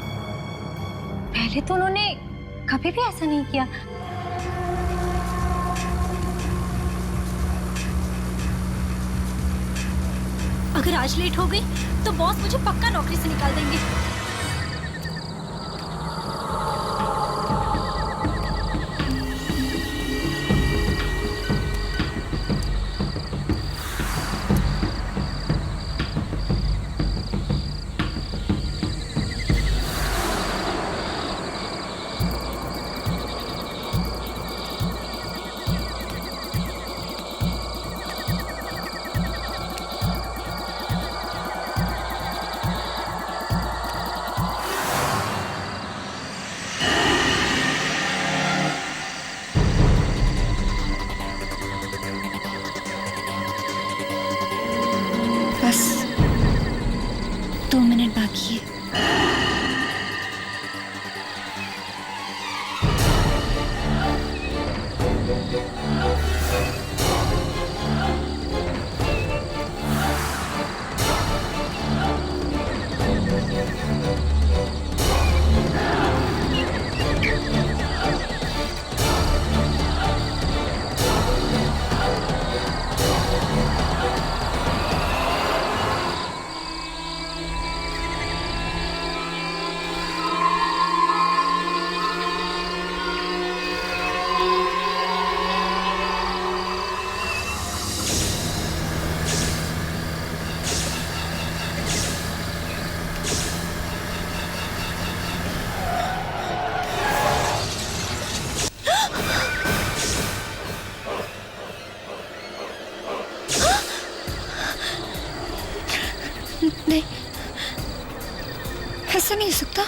पहले तो उन्होंने कभी भी ऐसा नहीं किया। अगर आज लेट हो गई तो बॉस मुझे पक्का नौकरी से निकाल देंगे। बस 2 मिनट बाकी है। नहीं, ऐसा नहीं हो सकता।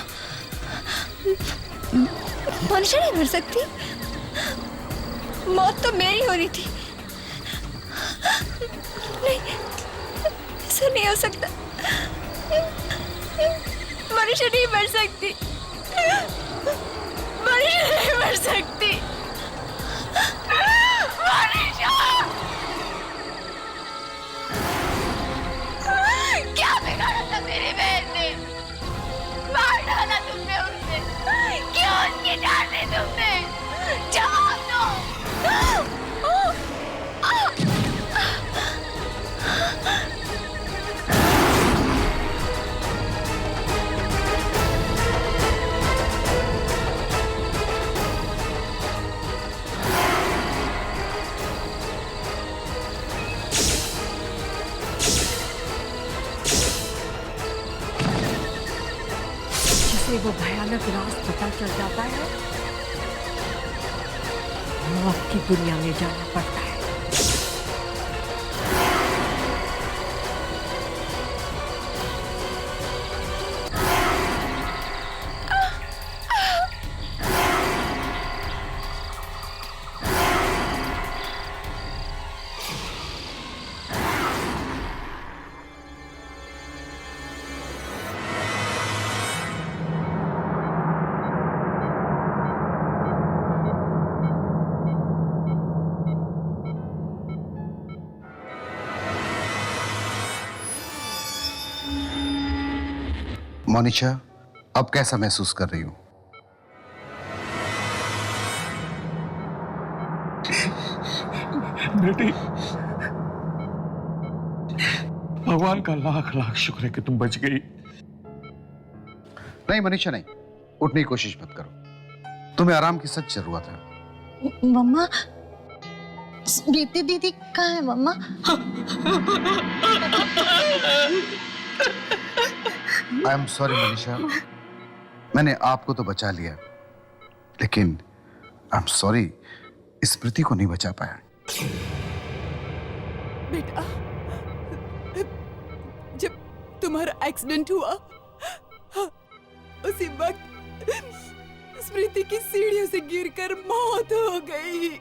मनुष्य नहीं मर सकती, मौत तो मेरी हो रही थी। नहीं, ऐसा नहीं हो सकता। मनुष्य नहीं मर सकती, मनुष्य नहीं मर सकती। क्या बिगाड़ा था मेरी बहन ने? मार डाला तुमने उसे, क्यों उसकी जान ली तुमने? जवाब दो। वो भयानक राज पता चल जाता है, मौत की दुनिया में जाना पड़ता है। मोनिशा, अब कैसा महसूस कर रही हूँ? बेटी, भगवान का लाख लाख शुक्र है कि तुम बच गई। नहीं मनीषा, नहीं, उठने की कोशिश मत करो। तुम्हें आराम की सच जरूरत है। मम्मा, स्मृति दीदी कहाँ है मम्मा? आई एम सॉरी मनीषा, मैंने आपको तो बचा लिया, लेकिन आई एम सॉरी, स्मृति को नहीं बचा पाया। बेटा, जब तुम्हारा एक्सीडेंट हुआ उसी वक्त स्मृति की सीढ़ियों से गिरकर मौत हो गई।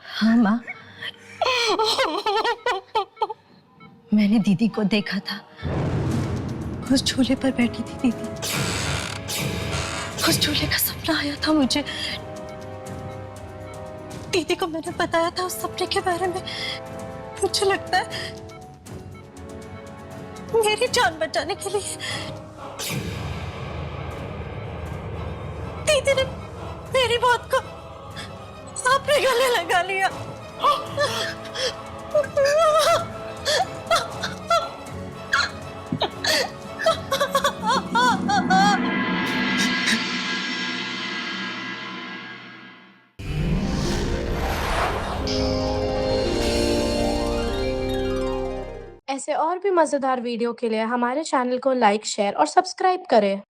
हाँ माँ, मैंने दीदी को देखा था, उस झूले पर बैठी थी दीदी। उस झूले का सपना आया था मुझे। दीदी को मैंने बताया था उस सपने के बारे में। मुझे लगता है मेरी जान बचाने के लिए दीदी ने मेरी मौत को अपने गले लगा लिया। ऐसे और भी मजेदार वीडियो के लिए हमारे चैनल को लाइक, शेयर और सब्सक्राइब करें।